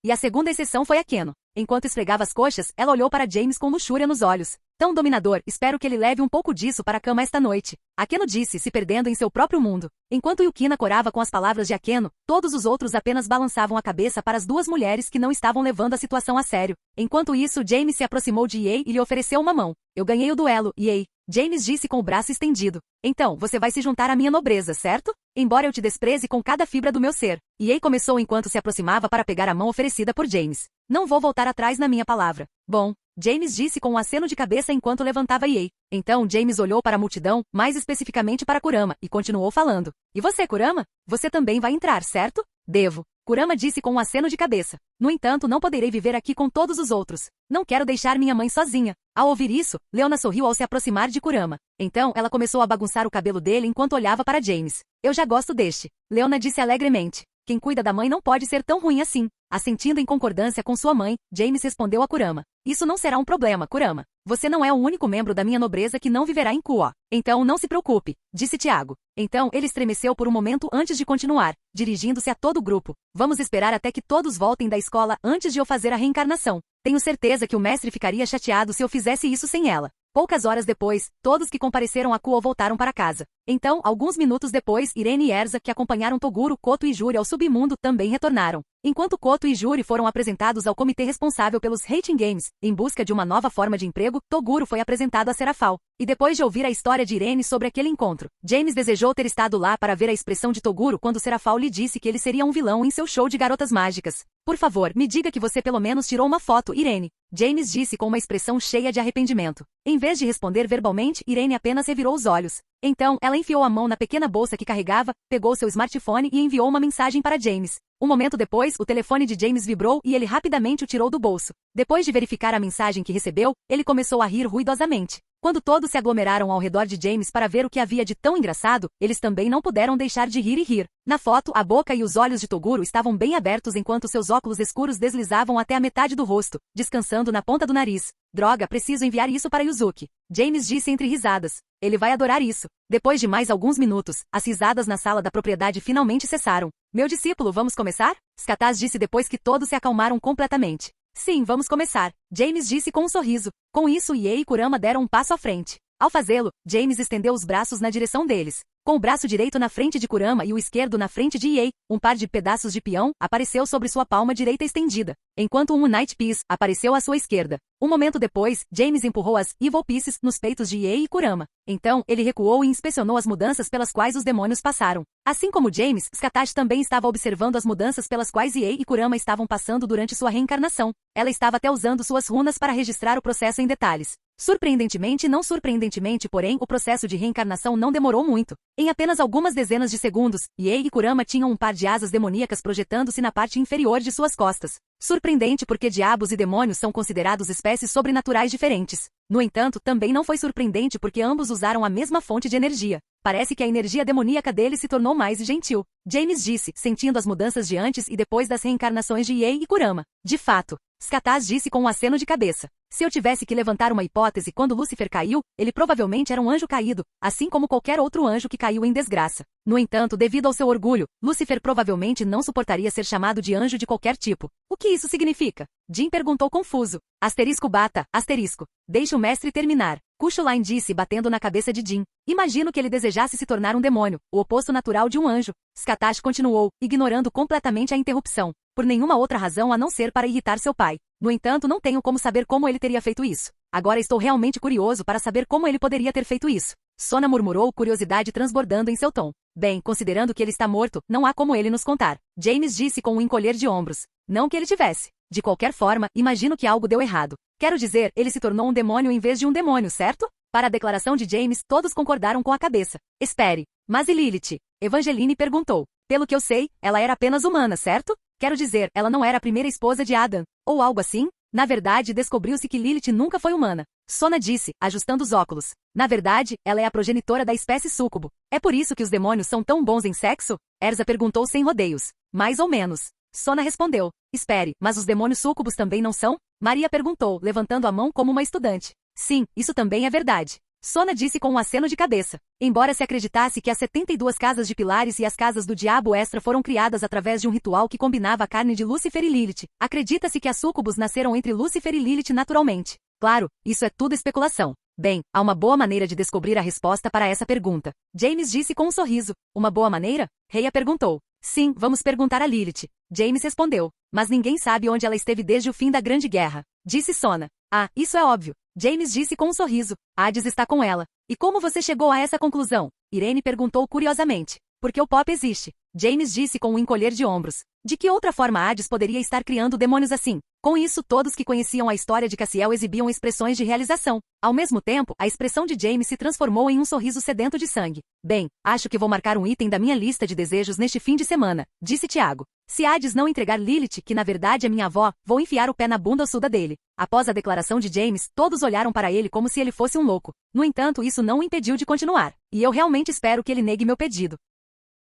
E a segunda exceção foi Akeno. Enquanto esfregava as coxas, ela olhou para James com luxúria nos olhos. Tão dominador, espero que ele leve um pouco disso para a cama esta noite. Akeno disse, se perdendo em seu próprio mundo. Enquanto Yukina corava com as palavras de Akeno, todos os outros apenas balançavam a cabeça para as duas mulheres que não estavam levando a situação a sério. Enquanto isso, James se aproximou de Yae e lhe ofereceu uma mão. Eu ganhei o duelo, Yae. James disse com o braço estendido. Então, você vai se juntar à minha nobreza, certo? Embora eu te despreze com cada fibra do meu ser. Yae começou enquanto se aproximava para pegar a mão oferecida por James. Não vou voltar atrás na minha palavra. Bom, James disse com um aceno de cabeça enquanto levantava Yae. Então James olhou para a multidão, mais especificamente para Kurama, e continuou falando. E você, Kurama? Você também vai entrar, certo? Devo. Kurama disse com um aceno de cabeça. No entanto, não poderei viver aqui com todos os outros. Não quero deixar minha mãe sozinha. Ao ouvir isso, Leona sorriu ao se aproximar de Kurama. Então, ela começou a bagunçar o cabelo dele enquanto olhava para James. Eu já gosto deste. Leona disse alegremente. Quem cuida da mãe não pode ser tão ruim assim. Assentindo em concordância com sua mãe, James respondeu a Kurama. Isso não será um problema, Kurama. Você não é o único membro da minha nobreza que não viverá em Kuo. Então não se preocupe, disse Tiago. Então ele estremeceu por um momento antes de continuar, dirigindo-se a todo o grupo. Vamos esperar até que todos voltem da escola antes de eu fazer a reencarnação. Tenho certeza que o mestre ficaria chateado se eu fizesse isso sem ela. Poucas horas depois, todos que compareceram a Kuo voltaram para casa. Então, alguns minutos depois, Irene e Erza, que acompanharam Toguro, Koto e Juri ao submundo, também retornaram. Enquanto Koto e Juri foram apresentados ao comitê responsável pelos Rating Games, em busca de uma nova forma de emprego, Toguro foi apresentado a Serafal. E depois de ouvir a história de Irene sobre aquele encontro, James desejou ter estado lá para ver a expressão de Toguro quando Serafal lhe disse que ele seria um vilão em seu show de garotas mágicas. Por favor, me diga que você pelo menos tirou uma foto, Irene. James disse com uma expressão cheia de arrependimento. Em vez de responder verbalmente, Irene apenas revirou os olhos. Então, ela enfiou a mão na pequena bolsa que carregava, pegou seu smartphone e enviou uma mensagem para James. Um momento depois, o telefone de James vibrou e ele rapidamente o tirou do bolso. Depois de verificar a mensagem que recebeu, ele começou a rir ruidosamente. Quando todos se aglomeraram ao redor de James para ver o que havia de tão engraçado, eles também não puderam deixar de rir e rir. Na foto, a boca e os olhos de Toguro estavam bem abertos enquanto seus óculos escuros deslizavam até a metade do rosto, descansando na ponta do nariz. Droga, preciso enviar isso para Yuzuki. James disse entre risadas. Ele vai adorar isso. Depois de mais alguns minutos, as risadas na sala da propriedade finalmente cessaram. Meu discípulo, vamos começar? Skataz disse depois que todos se acalmaram completamente. Sim, vamos começar, James disse com um sorriso. Com isso, Yae e Kurama deram um passo à frente. Ao fazê-lo, James estendeu os braços na direção deles. Com o braço direito na frente de Kurama e o esquerdo na frente de Yae, um par de pedaços de peão apareceu sobre sua palma direita estendida, enquanto um Unite Piece apareceu à sua esquerda. Um momento depois, James empurrou as Evil Pieces nos peitos de Yae e Kurama. Então, ele recuou e inspecionou as mudanças pelas quais os demônios passaram. Assim como James, Skatach também estava observando as mudanças pelas quais Yae e Kurama estavam passando durante sua reencarnação. Ela estava até usando suas runas para registrar o processo em detalhes. Surpreendentemente e não surpreendentemente, porém, o processo de reencarnação não demorou muito. Em apenas algumas dezenas de segundos, Yae e Kurama tinham um par de asas demoníacas projetando-se na parte inferior de suas costas. Surpreendente porque diabos e demônios são considerados espécies sobrenaturais diferentes. No entanto, também não foi surpreendente porque ambos usaram a mesma fonte de energia. Parece que a energia demoníaca dele se tornou mais gentil. James disse, sentindo as mudanças de antes e depois das reencarnações de Yae e Kurama. De fato, Skataz disse com um aceno de cabeça. Se eu tivesse que levantar uma hipótese, quando Lúcifer caiu, ele provavelmente era um anjo caído, assim como qualquer outro anjo que caiu em desgraça. No entanto, devido ao seu orgulho, Lúcifer provavelmente não suportaria ser chamado de anjo de qualquer tipo. O que isso significa? Jin perguntou confuso. Asterisco bata, asterisco. Deixe o mestre terminar. Kushulain disse batendo na cabeça de Jin. Imagino que ele desejasse se tornar um demônio, o oposto natural de um anjo. Skatach continuou, ignorando completamente a interrupção. Por nenhuma outra razão a não ser para irritar seu pai. No entanto, não tenho como saber como ele teria feito isso. Agora estou realmente curioso para saber como ele poderia ter feito isso. Sona murmurou, curiosidade transbordando em seu tom. Bem, considerando que ele está morto, não há como ele nos contar. James disse com um encolher de ombros. Não que ele tivesse. De qualquer forma, imagino que algo deu errado. Quero dizer, ele se tornou um demônio em vez de um demônio, certo? Para a declaração de James, todos concordaram com a cabeça. Espere. Mas e Lilith? Evangeline perguntou. Pelo que eu sei, ela era apenas humana, certo? Quero dizer, ela não era a primeira esposa de Adam. Ou algo assim? Na verdade, descobriu-se que Lilith nunca foi humana. Sona disse, ajustando os óculos. Na verdade, ela é a progenitora da espécie súcubo. É por isso que os demônios são tão bons em sexo? Erza perguntou sem rodeios. Mais ou menos. Sona respondeu. Espere, mas os demônios súcubos também não são? Maria perguntou, levantando a mão como uma estudante. Sim, isso também é verdade. Sona disse com um aceno de cabeça. Embora se acreditasse que as 72 casas de pilares e as casas do diabo extra foram criadas através de um ritual que combinava a carne de Lúcifer e Lilith, acredita-se que as súcubos nasceram entre Lúcifer e Lilith naturalmente. Claro, isso é tudo especulação. Bem, há uma boa maneira de descobrir a resposta para essa pergunta. James disse com um sorriso. Uma boa maneira? Rhea perguntou. Sim, vamos perguntar a Lilith. James respondeu. Mas ninguém sabe onde ela esteve desde o fim da Grande Guerra. Disse Sona. Ah, isso é óbvio. James disse com um sorriso. Hades está com ela. E como você chegou a essa conclusão? Irene perguntou curiosamente. Porque o Pop existe. James disse com um encolher de ombros. De que outra forma Hades poderia estar criando demônios assim? Com isso, todos que conheciam a história de Cassiel exibiam expressões de realização. Ao mesmo tempo, a expressão de James se transformou em um sorriso sedento de sangue. Bem, acho que vou marcar um item da minha lista de desejos neste fim de semana, disse Tiago. Se Hades não entregar Lilith, que na verdade é minha avó, vou enfiar o pé na bunda ossuda dele. Após a declaração de James, todos olharam para ele como se ele fosse um louco. No entanto, isso não o impediu de continuar. E eu realmente espero que ele negue meu pedido.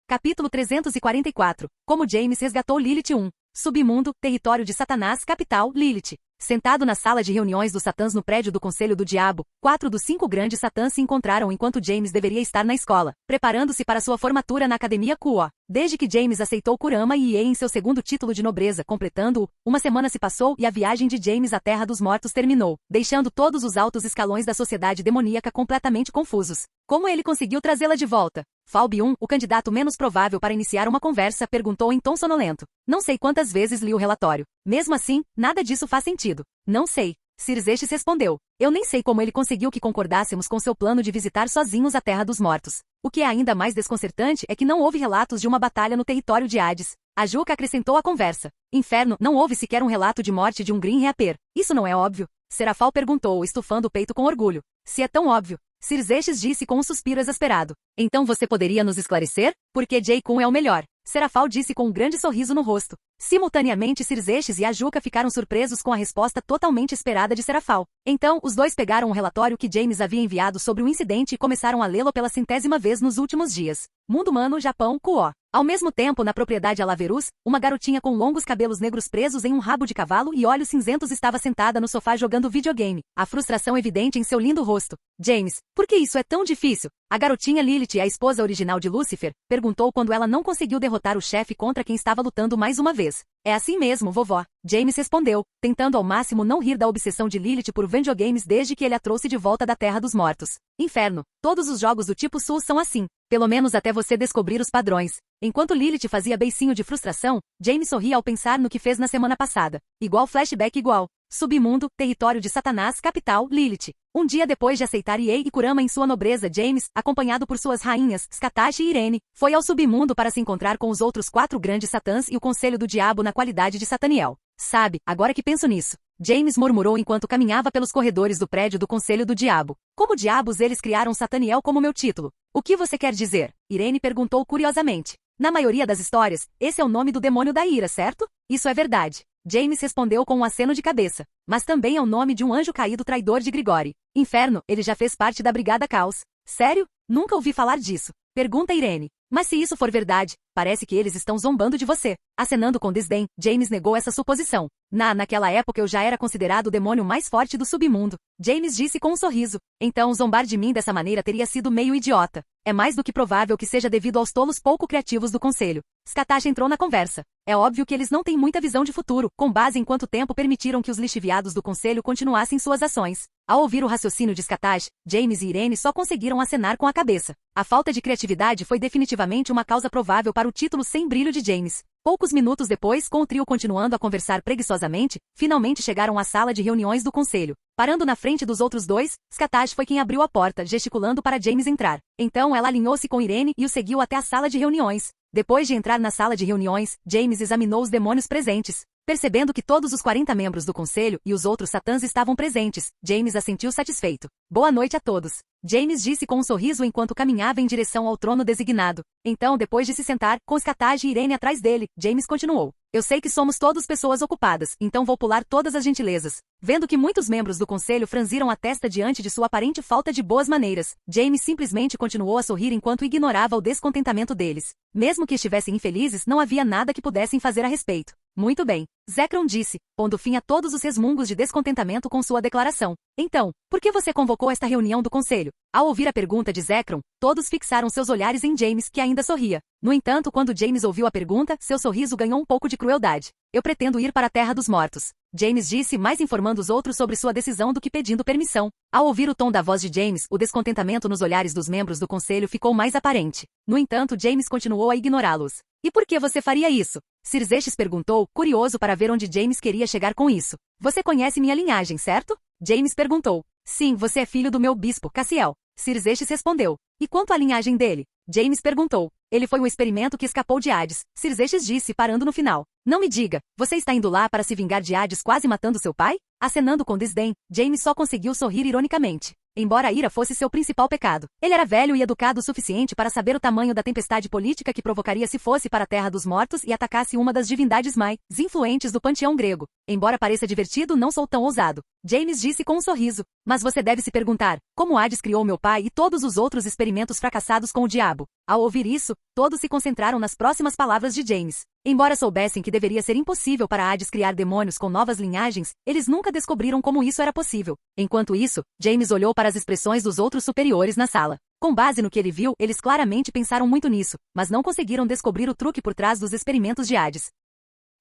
Capítulo 344. Como James resgatou Lilith 1. Submundo, território de Satanás, capital, Lilith. Sentado na sala de reuniões dos satãs no prédio do Conselho do Diabo, 4 dos 5 grandes satãs se encontraram enquanto James deveria estar na escola, preparando-se para sua formatura na Academia Kuo. Desde que James aceitou Kurama e Ie em seu segundo título de nobreza, completando-o, uma semana se passou e a viagem de James à Terra dos Mortos terminou, deixando todos os altos escalões da sociedade demoníaca completamente confusos. Como ele conseguiu trazê-la de volta? Falb 1, o candidato menos provável para iniciar uma conversa, perguntou em tom sonolento. Não sei quantas vezes li o relatório. Mesmo assim, nada disso faz sentido. Não sei. Sir respondeu. Eu nem sei como ele conseguiu que concordássemos com seu plano de visitar sozinhos a Terra dos Mortos. O que é ainda mais desconcertante é que não houve relatos de uma batalha no território de Hades. A Juca acrescentou à conversa. Inferno, não houve sequer um relato de morte de um Green Reaper. Isso não é óbvio? Serafal perguntou, estufando o peito com orgulho. Se é tão óbvio. Sir disse com um suspiro exasperado. Então você poderia nos esclarecer? Porque Jay-kun é o melhor. Serafal disse com um grande sorriso no rosto. Simultaneamente Sir e a Juca ficaram surpresos com a resposta totalmente esperada de Serafal. Então, os dois pegaram o relatório que James havia enviado sobre o incidente e começaram a lê-lo pela 100ª vez nos últimos dias. Mundo Humano, Japão, Kuo. Ao mesmo tempo, na propriedade Alaverus, uma garotinha com longos cabelos negros presos em um rabo de cavalo e olhos cinzentos estava sentada no sofá jogando videogame, a frustração evidente em seu lindo rosto. James, por que isso é tão difícil? A garotinha Lilith, a esposa original de Lúcifer, perguntou quando ela não conseguiu derrotar o chefe contra quem estava lutando mais uma vez. É assim mesmo, vovó. James respondeu, tentando ao máximo não rir da obsessão de Lilith por videogames desde que ele a trouxe de volta da Terra dos Mortos. Inferno. Todos os jogos do tipo Sul são assim. Pelo menos até você descobrir os padrões. Enquanto Lilith fazia beicinho de frustração, James sorria ao pensar no que fez na semana passada. Igual flashback igual. Submundo, território de Satanás, capital, Lilith. Um dia depois de aceitar Ie e Kurama em sua nobreza, James, acompanhado por suas rainhas, Skatashi e Irene, foi ao submundo para se encontrar com os outros 4 grandes satãs e o Conselho do Diabo na qualidade de Sataniel. Sabe, agora que penso nisso. James murmurou enquanto caminhava pelos corredores do prédio do Conselho do Diabo. Como diabos eles criaram Sataniel como meu título? O que você quer dizer? Irene perguntou curiosamente. Na maioria das histórias, esse é o nome do demônio da ira, certo? Isso é verdade. James respondeu com um aceno de cabeça. Mas também é o nome de um anjo caído traidor de Grigori. Inferno, ele já fez parte da Brigada Caos. Sério? Nunca ouvi falar disso. Pergunta Irene. Mas se isso for verdade, parece que eles estão zombando de você. Acenando com desdém, James negou essa suposição. Naquela época eu já era considerado o demônio mais forte do submundo. James disse com um sorriso. Então zombar de mim dessa maneira teria sido meio idiota. É mais do que provável que seja devido aos tolos pouco criativos do conselho. Skatash entrou na conversa. É óbvio que eles não têm muita visão de futuro, com base em quanto tempo permitiram que os lixiviados do conselho continuassem suas ações. Ao ouvir o raciocínio de Skatash, James e Irene só conseguiram acenar com a cabeça. A falta de criatividade foi definitivamente definitivamente uma causa provável para o título sem brilho de James. Poucos minutos depois, com o trio continuando a conversar preguiçosamente, finalmente chegaram à sala de reuniões do conselho. Parando na frente dos outros dois, Scatash foi quem abriu a porta, gesticulando para James entrar. Então ela alinhou-se com Irene e o seguiu até a sala de reuniões. Depois de entrar na sala de reuniões, James examinou os demônios presentes. Percebendo que todos os 40 membros do conselho e os outros satãs estavam presentes, James assentiu satisfeito. Boa noite a todos. James disse com um sorriso enquanto caminhava em direção ao trono designado. Então, depois de se sentar, com Scatash e Irene atrás dele, James continuou. Eu sei que somos todos pessoas ocupadas, então vou pular todas as gentilezas. Vendo que muitos membros do conselho franziram a testa diante de sua aparente falta de boas maneiras, James simplesmente continuou a sorrir enquanto ignorava o descontentamento deles. Mesmo que estivessem infelizes, não havia nada que pudessem fazer a respeito. Muito bem, Zekrom disse, pondo fim a todos os resmungos de descontentamento com sua declaração. Então, por que você convocou esta reunião do conselho? Ao ouvir a pergunta de Zekrom, todos fixaram seus olhares em James, que ainda sorria. No entanto, quando James ouviu a pergunta, seu sorriso ganhou um pouco de crueldade. Eu pretendo ir para a Terra dos Mortos. James disse, mais informando os outros sobre sua decisão do que pedindo permissão. Ao ouvir o tom da voz de James, o descontentamento nos olhares dos membros do conselho ficou mais aparente. No entanto, James continuou a ignorá-los. E por que você faria isso? Sir Zestes perguntou, curioso para ver onde James queria chegar com isso. Você conhece minha linhagem, certo? James perguntou. Sim, você é filho do meu bispo, Cassiel. Sir Zestes respondeu. E quanto à linhagem dele? James perguntou. Ele foi um experimento que escapou de Hades. Sir Zestes disse, parando no final. Não me diga, você está indo lá para se vingar de Hades quase matando seu pai? Acenando com desdém, James só conseguiu sorrir ironicamente. Embora a ira fosse seu principal pecado, ele era velho e educado o suficiente para saber o tamanho da tempestade política que provocaria se fosse para a Terra dos Mortos e atacasse uma das divindades mais influentes do panteão grego. Embora pareça divertido, não sou tão ousado. James disse com um sorriso. Mas você deve se perguntar, como Hades criou meu pai e todos os outros experimentos fracassados com o diabo? Ao ouvir isso, todos se concentraram nas próximas palavras de James. Embora soubessem que deveria ser impossível para Hades criar demônios com novas linhagens, eles nunca descobriram como isso era possível. Enquanto isso, James olhou para as expressões dos outros superiores na sala. Com base no que ele viu, eles claramente pensaram muito nisso, mas não conseguiram descobrir o truque por trás dos experimentos de Hades.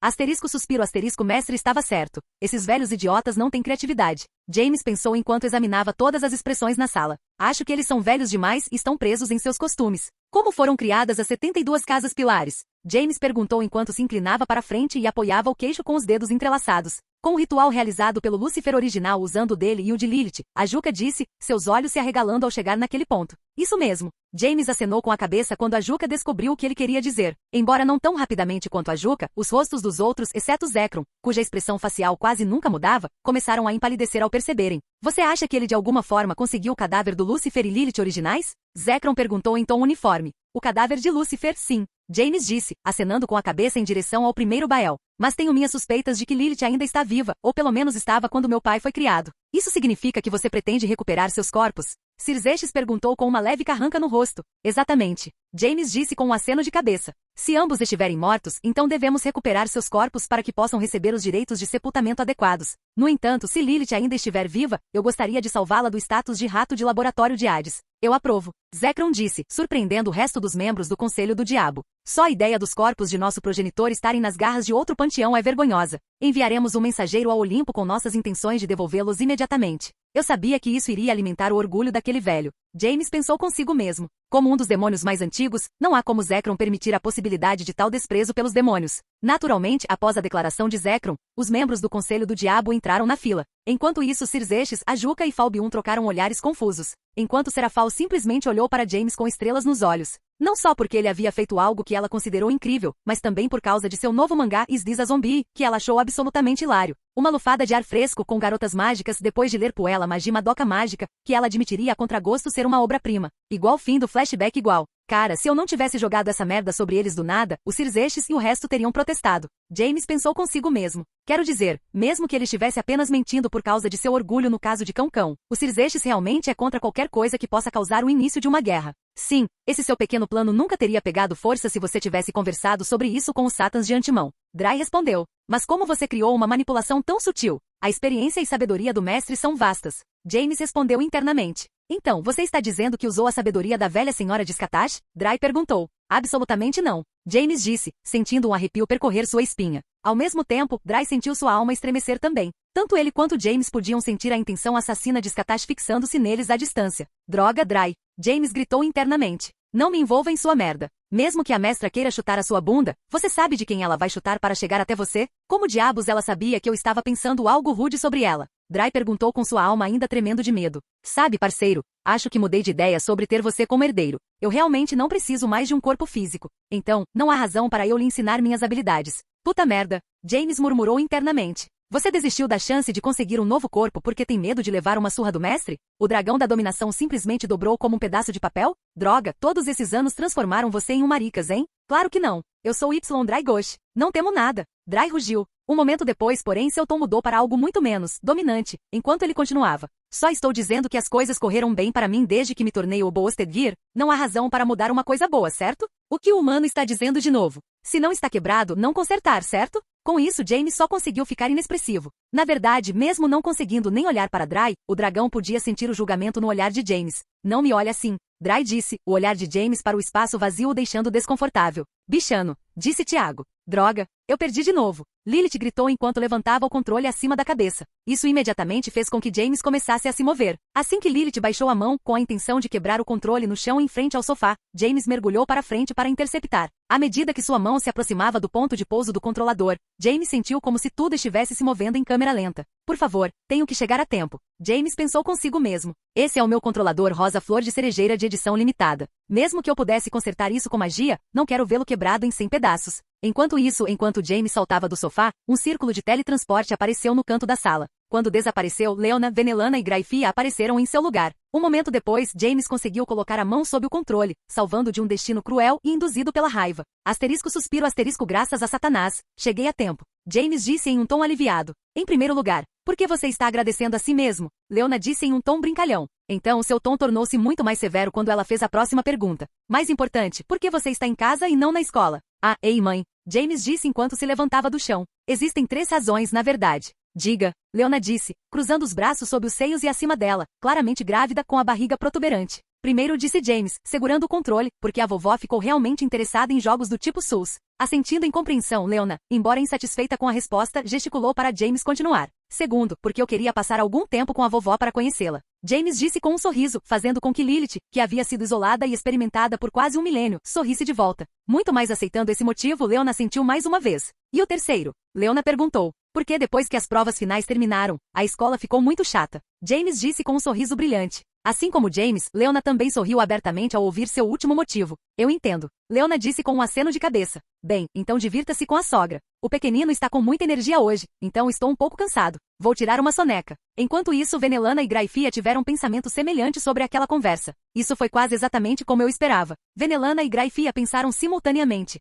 Asterisco suspiro asterisco mestre estava certo. Esses velhos idiotas não têm criatividade. James pensou enquanto examinava todas as expressões na sala. Acho que eles são velhos demais e estão presos em seus costumes. Como foram criadas as 72 casas pilares? James perguntou enquanto se inclinava para frente e apoiava o queixo com os dedos entrelaçados. Com o ritual realizado pelo Lúcifer original usando o dele e o de Lilith, a Juca disse, seus olhos se arregalando ao chegar naquele ponto. Isso mesmo. James acenou com a cabeça quando a Juca descobriu o que ele queria dizer. Embora não tão rapidamente quanto a Juca, os rostos dos outros, exceto Zekrom, cuja expressão facial quase nunca mudava, começaram a empalidecer ao perceberem. Você acha que ele de alguma forma conseguiu o cadáver do Lúcifer e Lilith originais? Zekrom perguntou em tom uniforme. O cadáver de Lúcifer, sim. James disse, acenando com a cabeça em direção ao primeiro Baal. Mas tenho minhas suspeitas de que Lilith ainda está viva, ou pelo menos estava quando meu pai foi criado. Isso significa que você pretende recuperar seus corpos? Sir Zestes perguntou com uma leve carranca no rosto. Exatamente. James disse com um aceno de cabeça. Se ambos estiverem mortos, então devemos recuperar seus corpos para que possam receber os direitos de sepultamento adequados. No entanto, se Lilith ainda estiver viva, eu gostaria de salvá-la do status de rato de laboratório de Hades. Eu aprovo. Zekrom disse, surpreendendo o resto dos membros do Conselho do Diabo. Só a ideia dos corpos de nosso progenitor estarem nas garras de outro panteão é vergonhosa. Enviaremos um mensageiro ao Olimpo com nossas intenções de devolvê-los imediatamente. Eu sabia que isso iria alimentar o orgulho daquele velho. James pensou consigo mesmo. Como um dos demônios mais antigos, não há como Zekrom permitir a possibilidade de tal desprezo pelos demônios. Naturalmente, após a declaração de Zekrom, os membros do Conselho do Diabo entraram na fila. Enquanto isso, Sir Zestes, a Juca e Falbiun trocaram olhares confusos. Enquanto Serafal simplesmente olhou para James com estrelas nos olhos. Não só porque ele havia feito algo que ela considerou incrível, mas também por causa de seu novo mangá Is This a Zombie, que ela achou absolutamente hilário. Uma lufada de ar fresco com garotas mágicas depois de ler Puella Magi Madoka Mágica, que ela admitiria a contragosto ser uma obra-prima. Igual fim do flashback igual. Cara, se eu não tivesse jogado essa merda sobre eles do nada, os Sir Zestes e o resto teriam protestado. James pensou consigo mesmo. Quero dizer, mesmo que ele estivesse apenas mentindo por causa de seu orgulho no caso de Cão-Cão, o Sir Zestes realmente é contra qualquer coisa que possa causar o início de uma guerra. Sim, esse seu pequeno plano nunca teria pegado força se você tivesse conversado sobre isso com os Satãs de antemão. Dry respondeu. Mas como você criou uma manipulação tão sutil? A experiência e sabedoria do mestre são vastas. James respondeu internamente. Então, você está dizendo que usou a sabedoria da velha senhora de Scatash? Dry perguntou. Absolutamente não. James disse, sentindo um arrepio percorrer sua espinha. Ao mesmo tempo, Dry sentiu sua alma estremecer também. Tanto ele quanto James podiam sentir a intenção assassina de Scatash fixando-se neles à distância. Droga, Dry! James gritou internamente. Não me envolva em sua merda. Mesmo que a mestra queira chutar a sua bunda, você sabe de quem ela vai chutar para chegar até você? Como diabos ela sabia que eu estava pensando algo rude sobre ela? Dry perguntou com sua alma ainda tremendo de medo. Sabe, parceiro, acho que mudei de ideia sobre ter você como herdeiro. Eu realmente não preciso mais de um corpo físico. Então, não há razão para eu lhe ensinar minhas habilidades. Puta merda, James murmurou internamente. Você desistiu da chance de conseguir um novo corpo porque tem medo de levar uma surra do mestre? O dragão da dominação simplesmente dobrou como um pedaço de papel? Droga, todos esses anos transformaram você em um maricas, hein? Claro que não. Eu sou Y Dry Ghost. Não temo nada. Dry rugiu. Um momento depois, porém, seu tom mudou para algo muito menos dominante, enquanto ele continuava. Só estou dizendo que as coisas correram bem para mim desde que me tornei o Boasted Gear. Não há razão para mudar uma coisa boa, certo? O que o humano está dizendo de novo? Se não está quebrado, não consertar, certo? Com isso, James só conseguiu ficar inexpressivo. Na verdade, mesmo não conseguindo nem olhar para Dry, o dragão podia sentir o julgamento no olhar de James. Não me olhe assim. Dry disse, o olhar de James para o espaço vazio o deixando desconfortável. Bichano, disse Tiago. Droga, eu perdi de novo. Lilith gritou enquanto levantava o controle acima da cabeça. Isso imediatamente fez com que James começasse a se mover. Assim que Lilith baixou a mão com a intenção de quebrar o controle no chão em frente ao sofá, James mergulhou para frente para interceptar. À medida que sua mão se aproximava do ponto de pouso do controlador, James sentiu como se tudo estivesse se movendo em câmera lenta. Por favor, tenho que chegar a tempo. James pensou consigo mesmo. Esse é o meu controlador rosa flor de cerejeira de edição limitada. Mesmo que eu pudesse consertar isso com magia, não quero vê-lo quebrado em 100 pedaços. Enquanto James saltava do sofá, um círculo de teletransporte apareceu no canto da sala. Quando desapareceu, Leona, Venelana e Gryffia apareceram em seu lugar. Um momento depois, James conseguiu colocar a mão sob o controle, salvando de um destino cruel e induzido pela raiva. Asterisco suspiro asterisco graças a Satanás. Cheguei a tempo. James disse em um tom aliviado. Em primeiro lugar, por que você está agradecendo a si mesmo? Leona disse em um tom brincalhão. Então seu tom tornou-se muito mais severo quando ela fez a próxima pergunta. Mais importante, por que você está em casa e não na escola? Ah, ei mãe. James disse enquanto se levantava do chão. Existem 3 razões, na verdade. Diga, Leona disse, cruzando os braços sob os seios e acima dela, claramente grávida com a barriga protuberante. Primeiro disse James, segurando o controle, porque a vovó ficou realmente interessada em jogos do tipo SUS. Assentindo em compreensão, Leona, embora insatisfeita com a resposta, gesticulou para James continuar. Segundo, porque eu queria passar algum tempo com a vovó para conhecê-la. James disse com um sorriso, fazendo com que Lilith, que havia sido isolada e experimentada por quase 1 milênio, sorrisse de volta. Muito mais aceitando esse motivo, Leona sentiu mais uma vez. E o terceiro? Leona perguntou. Porque depois que as provas finais terminaram, a escola ficou muito chata. James disse com um sorriso brilhante. Assim como James, Leona também sorriu abertamente ao ouvir seu último motivo. Eu entendo. Leona disse com um aceno de cabeça. Bem, então divirta-se com a sogra. O pequenino está com muita energia hoje, então estou um pouco cansado. Vou tirar uma soneca. Enquanto isso, Venelana e Gryffia tiveram um pensamento semelhante sobre aquela conversa. Isso foi quase exatamente como eu esperava. Venelana e Gryffia pensaram simultaneamente.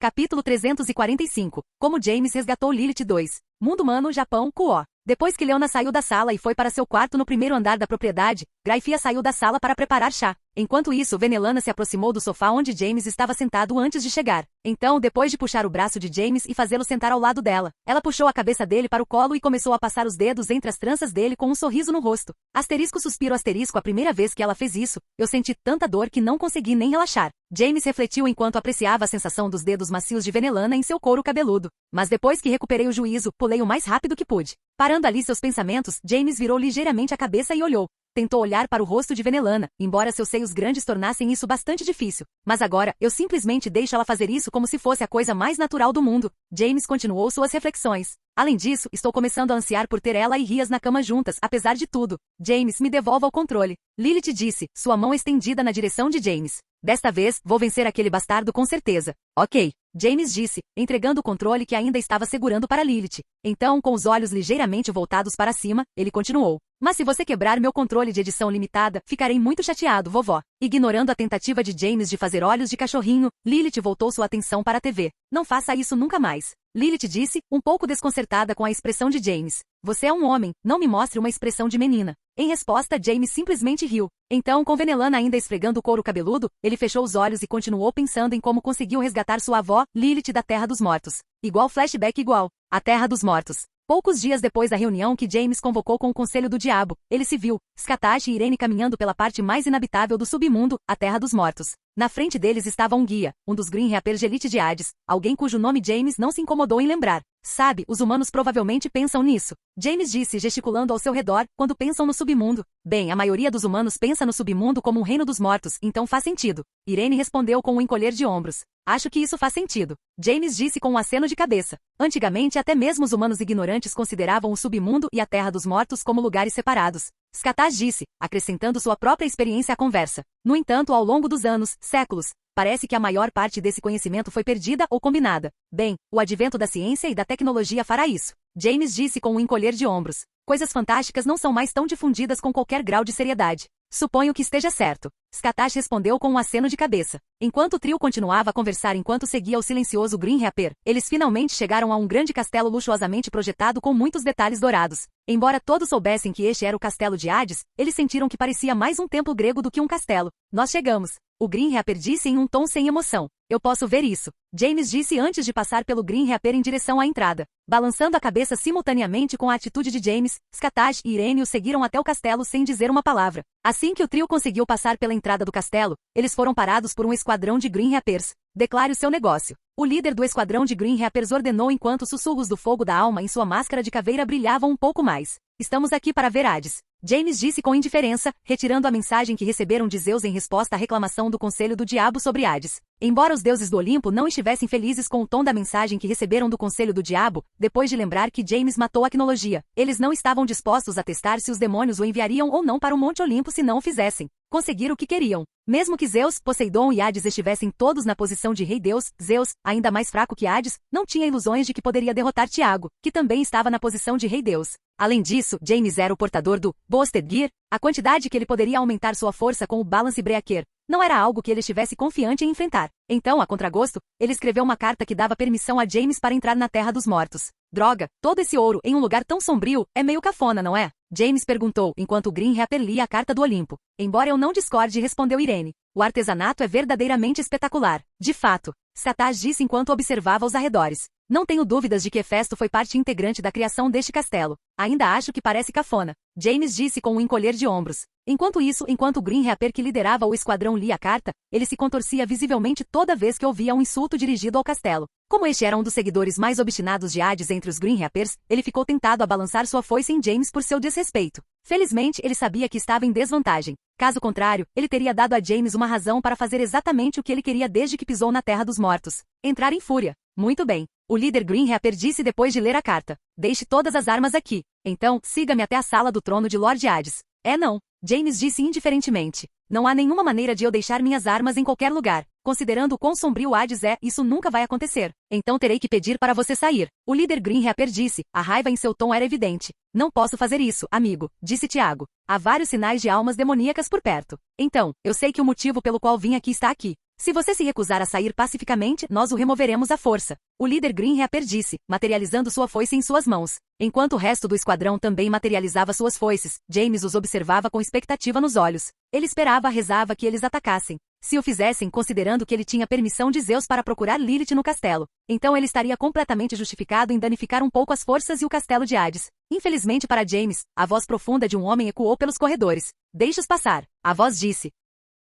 Capítulo 345. Como James resgatou Lilith 2. Mundo humano, Japão, Kuo. Depois que Leona saiu da sala e foi para seu quarto no primeiro andar da propriedade, Gryffia saiu da sala para preparar chá. Enquanto isso, Venelana se aproximou do sofá onde James estava sentado antes de chegar. Então, depois de puxar o braço de James e fazê-lo sentar ao lado dela, ela puxou a cabeça dele para o colo e começou a passar os dedos entre as tranças dele com um sorriso no rosto. Asterisco suspiro asterisco a primeira vez que ela fez isso, eu senti tanta dor que não consegui nem relaxar. James refletiu enquanto apreciava a sensação dos dedos macios de Venelana em seu couro cabeludo. Mas depois que recuperei o juízo, pulei o mais rápido que pude. Parando ali seus pensamentos, James virou ligeiramente a cabeça e olhou. Tentou olhar para o rosto de Venelana, embora seus seios grandes tornassem isso bastante difícil. Mas agora, eu simplesmente deixo ela fazer isso como se fosse a coisa mais natural do mundo. James continuou suas reflexões. Além disso, estou começando a ansiar por ter ela e Rias na cama juntas, apesar de tudo. James, me devolva o controle. Lilith disse, sua mão estendida na direção de James. Desta vez, vou vencer aquele bastardo com certeza. Ok. James disse, entregando o controle que ainda estava segurando para Lilith. Então, com os olhos ligeiramente voltados para cima, ele continuou. Mas se você quebrar meu controle de edição limitada, ficarei muito chateado, vovó. Ignorando a tentativa de James de fazer olhos de cachorrinho, Lilith voltou sua atenção para a TV. Não faça isso nunca mais. Lilith disse, um pouco desconcertada com a expressão de James. Você é um homem, não me mostre uma expressão de menina. Em resposta, James simplesmente riu. Então, com Venelana ainda esfregando o couro cabeludo, ele fechou os olhos e continuou pensando em como conseguiu resgatar sua avó, Lilith, da Terra dos Mortos. Igual flashback igual. A Terra dos Mortos. Poucos dias depois da reunião que James convocou com o Conselho do Diabo, ele se viu, Skatash e Irene caminhando pela parte mais inabitável do submundo, a Terra dos Mortos. Na frente deles estava um guia, um dos Green Reapers de elite de Hades, alguém cujo nome James não se incomodou em lembrar. Sabe, os humanos provavelmente pensam nisso. James disse gesticulando ao seu redor, quando pensam no submundo. Bem, a maioria dos humanos pensa no submundo como um reino dos mortos, então faz sentido. Irene respondeu com um encolher de ombros. Acho que isso faz sentido. James disse com um aceno de cabeça. Antigamente até mesmo os humanos ignorantes consideravam o submundo e a terra dos mortos como lugares separados. Skataz disse, acrescentando sua própria experiência à conversa. No entanto, ao longo dos anos, séculos, parece que a maior parte desse conhecimento foi perdida ou combinada. Bem, o advento da ciência e da tecnologia fará isso. James disse com um encolher de ombros. Coisas fantásticas não são mais tão difundidas com qualquer grau de seriedade. Suponho que esteja certo. Skataz respondeu com um aceno de cabeça. Enquanto o trio continuava a conversar enquanto seguia o silencioso Green Reaper, eles finalmente chegaram a um grande castelo luxuosamente projetado com muitos detalhes dourados. Embora todos soubessem que este era o castelo de Hades, eles sentiram que parecia mais um templo grego do que um castelo. Nós chegamos. O Green Reaper disse em um tom sem emoção. Eu posso ver isso. James disse antes de passar pelo Green Reaper em direção à entrada. Balançando a cabeça simultaneamente com a atitude de James, Skataz e Irene o seguiram até o castelo sem dizer uma palavra. Assim que o trio conseguiu passar pela entrada do castelo, eles foram parados por um esquadrão de Green Reapers. Declare o seu negócio. O líder do esquadrão de Green Reapers ordenou enquanto os sussurros do fogo da alma em sua máscara de caveira brilhavam um pouco mais. Estamos aqui para ver Hades. James disse com indiferença, retirando a mensagem que receberam de Zeus em resposta à reclamação do Conselho do Diabo sobre Hades. Embora os deuses do Olimpo não estivessem felizes com o tom da mensagem que receberam do Conselho do Diabo, depois de lembrar que James matou a Qunologia, eles não estavam dispostos a testar se os demônios o enviariam ou não para o Monte Olimpo se não o fizessem. Conseguir o que queriam. Mesmo que Zeus, Poseidon e Hades estivessem todos na posição de Rei Deus, Zeus, ainda mais fraco que Hades, não tinha ilusões de que poderia derrotar Tiago, que também estava na posição de Rei Deus. Além disso, James era o portador do Boosted Gear, a quantidade que ele poderia aumentar sua força com o Balance Breaker. Não era algo que ele estivesse confiante em enfrentar. Então, a contragosto, ele escreveu uma carta que dava permissão a James para entrar na Terra dos Mortos. Droga, todo esse ouro em um lugar tão sombrio é meio cafona, não é? James perguntou enquanto o Green Reaper lia a carta do Olimpo. Embora eu não discorde, respondeu Irene. O artesanato é verdadeiramente espetacular. De fato, Skataz disse enquanto observava os arredores. Não tenho dúvidas de que Hefesto foi parte integrante da criação deste castelo. Ainda acho que parece cafona. James disse com um encolher de ombros. Enquanto isso, enquanto o Green Reaper que liderava o esquadrão lia a carta, ele se contorcia visivelmente toda vez que ouvia um insulto dirigido ao castelo. Como este era um dos seguidores mais obstinados de Hades entre os Green Reapers, ele ficou tentado a balançar sua foice em James por seu desrespeito. Felizmente, ele sabia que estava em desvantagem. Caso contrário, ele teria dado a James uma razão para fazer exatamente o que ele queria desde que pisou na Terra dos Mortos. Entrar em fúria. Muito bem. O líder Green Reaper disse depois de ler a carta. Deixe todas as armas aqui. Então, siga-me até a sala do trono de Lord Hades. É não. James disse indiferentemente. Não há nenhuma maneira de eu deixar minhas armas em qualquer lugar. Considerando o quão sombrio Hades é, isso nunca vai acontecer. Então terei que pedir para você sair. O líder Green Reaper disse. A raiva em seu tom era evidente. Não posso fazer isso, amigo, disse Tiago. Há vários sinais de almas demoníacas por perto. Então, eu sei que o motivo pelo qual vim aqui está aqui. Se você se recusar a sair pacificamente, nós o removeremos à força. O líder Green Reaper disse, materializando sua foice em suas mãos. Enquanto o resto do esquadrão também materializava suas foices, James os observava com expectativa nos olhos. Ele esperava, rezava que eles atacassem. Se o fizessem considerando que ele tinha permissão de Zeus para procurar Lilith no castelo, então ele estaria completamente justificado em danificar um pouco as forças e o castelo de Hades. Infelizmente para James, a voz profunda de um homem ecoou pelos corredores. Deixe-os passar. A voz disse.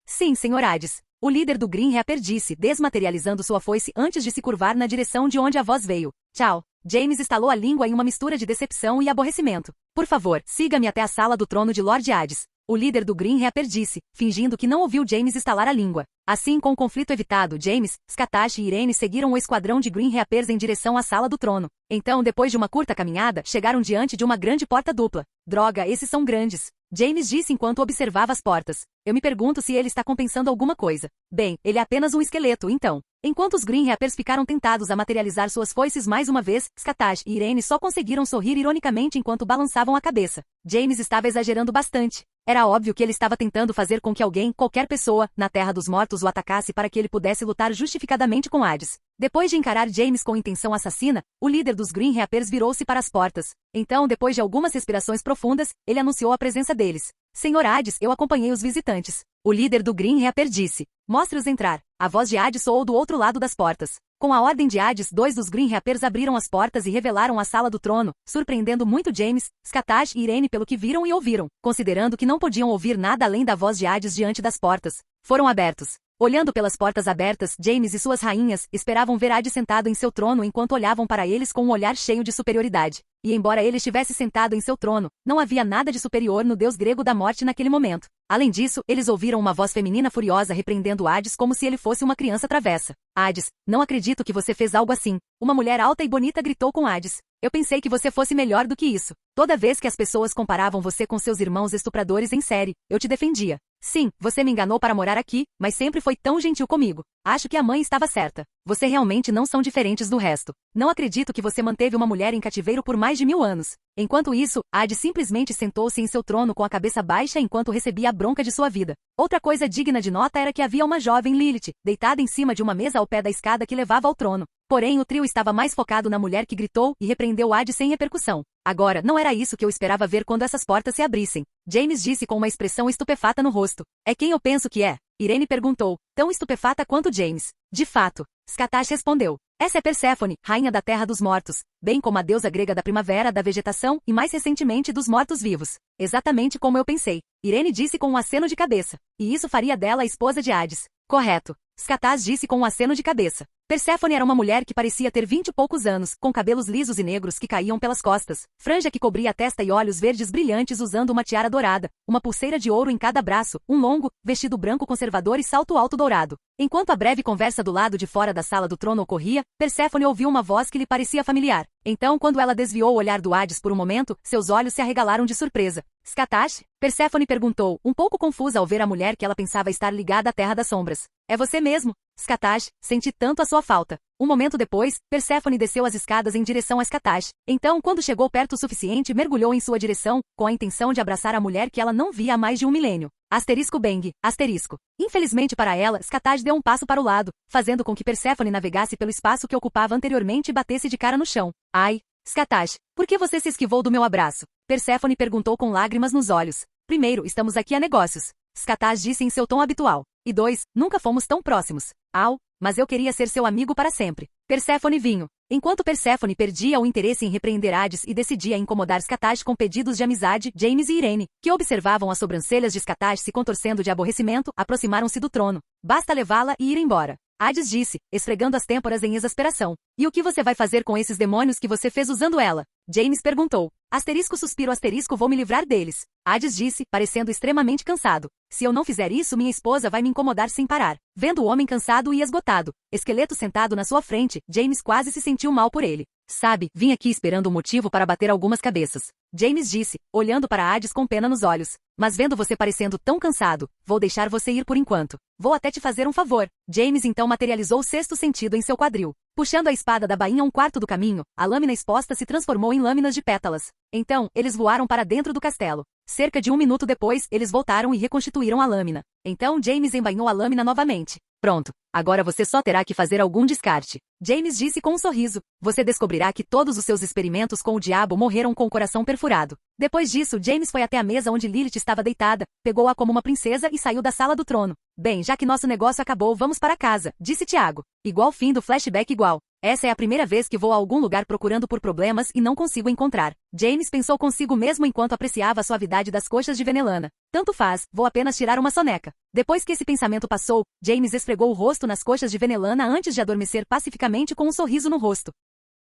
Sim, Senhor Hades. O líder do Green Reaper disse, desmaterializando sua foice antes de se curvar na direção de onde a voz veio. Tchau. James estalou a língua em uma mistura de decepção e aborrecimento. Por favor, siga-me até a sala do trono de Lord Hades. O líder do Green Reaper disse, fingindo que não ouviu James estalar a língua. Assim, com o conflito evitado, James, Skataz e Irene seguiram o esquadrão de Green Reapers em direção à sala do trono. Então, depois de uma curta caminhada, chegaram diante de uma grande porta dupla. Droga, esses são grandes. James disse enquanto observava as portas. Eu me pergunto se ele está compensando alguma coisa. Bem, ele é apenas um esqueleto, então. Enquanto os Green Reapers ficaram tentados a materializar suas foices mais uma vez, Skataz e Irene só conseguiram sorrir ironicamente enquanto balançavam a cabeça. James estava exagerando bastante. Era óbvio que ele estava tentando fazer com que alguém, qualquer pessoa, na Terra dos Mortos o atacasse para que ele pudesse lutar justificadamente com Hades. Depois de encarar James com intenção assassina, o líder dos Green Reapers virou-se para as portas. Então, depois de algumas respirações profundas, ele anunciou a presença deles. Senhor Hades, eu acompanhei os visitantes. O líder do Green Reaper disse. Mostre-os entrar. A voz de Hades soou do outro lado das portas. Com a ordem de Hades, 2 dos Green Reapers abriram as portas e revelaram a sala do trono, surpreendendo muito James, Skataz e Irene pelo que viram e ouviram, considerando que não podiam ouvir nada além da voz de Hades diante das portas. Foram abertos. Olhando pelas portas abertas, James e suas rainhas esperavam ver Hades sentado em seu trono enquanto olhavam para eles com um olhar cheio de superioridade. E embora ele estivesse sentado em seu trono, não havia nada de superior no deus grego da morte naquele momento. Além disso, eles ouviram uma voz feminina furiosa repreendendo Hades como se ele fosse uma criança travessa. Hades, não acredito que você fez algo assim. Uma mulher alta e bonita gritou com Hades. Eu pensei que você fosse melhor do que isso. Toda vez que as pessoas comparavam você com seus irmãos estupradores em série, eu te defendia. Sim, você me enganou para morar aqui, mas sempre foi tão gentil comigo. Acho que a mãe estava certa. Você realmente não são diferentes do resto. Não acredito que você manteve uma mulher em cativeiro por mais de 1000 anos. Enquanto isso, Hades simplesmente sentou-se em seu trono com a cabeça baixa enquanto recebia a bronca de sua vida. Outra coisa digna de nota era que havia uma jovem Lilith, deitada em cima de uma mesa ao pé da escada que levava ao trono. Porém, o trio estava mais focado na mulher que gritou e repreendeu Hades sem repercussão. Agora, não era isso que eu esperava ver quando essas portas se abrissem. James disse com uma expressão estupefata no rosto. É quem eu penso que é? Irene perguntou, tão estupefata quanto James. De fato. Skatash respondeu. Essa é Perséfone, rainha da terra dos mortos, bem como a deusa grega da primavera, da vegetação e mais recentemente dos mortos-vivos. Exatamente como eu pensei. Irene disse com um aceno de cabeça. E isso faria dela a esposa de Hades. Correto. Skatash disse com um aceno de cabeça. Perséfone era uma mulher que parecia ter 20 e poucos anos, com cabelos lisos e negros que caíam pelas costas, franja que cobria a testa e olhos verdes brilhantes usando uma tiara dourada, uma pulseira de ouro em cada braço, um longo, vestido branco conservador e salto alto dourado. Enquanto a breve conversa do lado de fora da sala do trono ocorria, Perséfone ouviu uma voz que lhe parecia familiar. Então, quando ela desviou o olhar do Hades por um momento, seus olhos se arregalaram de surpresa. Skatash? Perséfone perguntou, um pouco confusa ao ver a mulher que ela pensava estar ligada à Terra das Sombras. É você mesmo? Skatash, senti tanto a sua falta. Um momento depois, Perséfone desceu as escadas em direção a Skatash. Então, quando chegou perto o suficiente, mergulhou em sua direção, com a intenção de abraçar a mulher que ela não via há mais de 1 milênio. Asterisco Bang, asterisco. Infelizmente para ela, Skatash deu um passo para o lado, fazendo com que Perséfone navegasse pelo espaço que ocupava anteriormente e batesse de cara no chão. Ai, Skatash, por que você se esquivou do meu abraço? Perséfone perguntou com lágrimas nos olhos. Primeiro, estamos aqui a negócios. Skatash disse em seu tom habitual. E 2, nunca fomos tão próximos. Au, mas eu queria ser seu amigo para sempre. Perséfone vinho. Enquanto Perséfone perdia o interesse em repreender Hades e decidia incomodar Skatash com pedidos de amizade, James e Irene, que observavam as sobrancelhas de Skatash se contorcendo de aborrecimento, aproximaram-se do trono. Basta levá-la e ir embora. Hades disse, esfregando as têmporas em exasperação. E o que você vai fazer com esses demônios que você fez usando ela? James perguntou. Asterisco suspiro asterisco vou me livrar deles. Hades disse, parecendo extremamente cansado. Se eu não fizer isso, minha esposa vai me incomodar sem parar. Vendo o homem cansado e esgotado, esqueleto sentado na sua frente, James quase se sentiu mal por ele. Sabe, vim aqui esperando um motivo para bater algumas cabeças. James disse, olhando para Hades com pena nos olhos. Mas vendo você parecendo tão cansado, vou deixar você ir por enquanto. Vou até te fazer um favor. James então materializou o sexto sentido em seu quadril. Puxando a espada da bainha um quarto do caminho, a lâmina exposta se transformou em lâminas de pétalas. Então, eles voaram para dentro do castelo. Cerca de 1 minuto depois, eles voltaram e reconstituíram a lâmina. Então James embainhou a lâmina novamente. Pronto, agora você só terá que fazer algum descarte. James disse com um sorriso. Você descobrirá que todos os seus experimentos com o diabo morreram com o coração perfurado. Depois disso, James foi até a mesa onde Lilith estava deitada, pegou-a como uma princesa e saiu da sala do trono. Bem, já que nosso negócio acabou, vamos para casa, disse Tiago. Igual fim do flashback igual. Essa é a primeira vez que vou a algum lugar procurando por problemas e não consigo encontrar. James pensou consigo mesmo enquanto apreciava a suavidade das coxas de Venelana. Tanto faz, vou apenas tirar uma soneca. Depois que esse pensamento passou, James esfregou o rosto nas coxas de Venelana antes de adormecer pacificamente com um sorriso no rosto.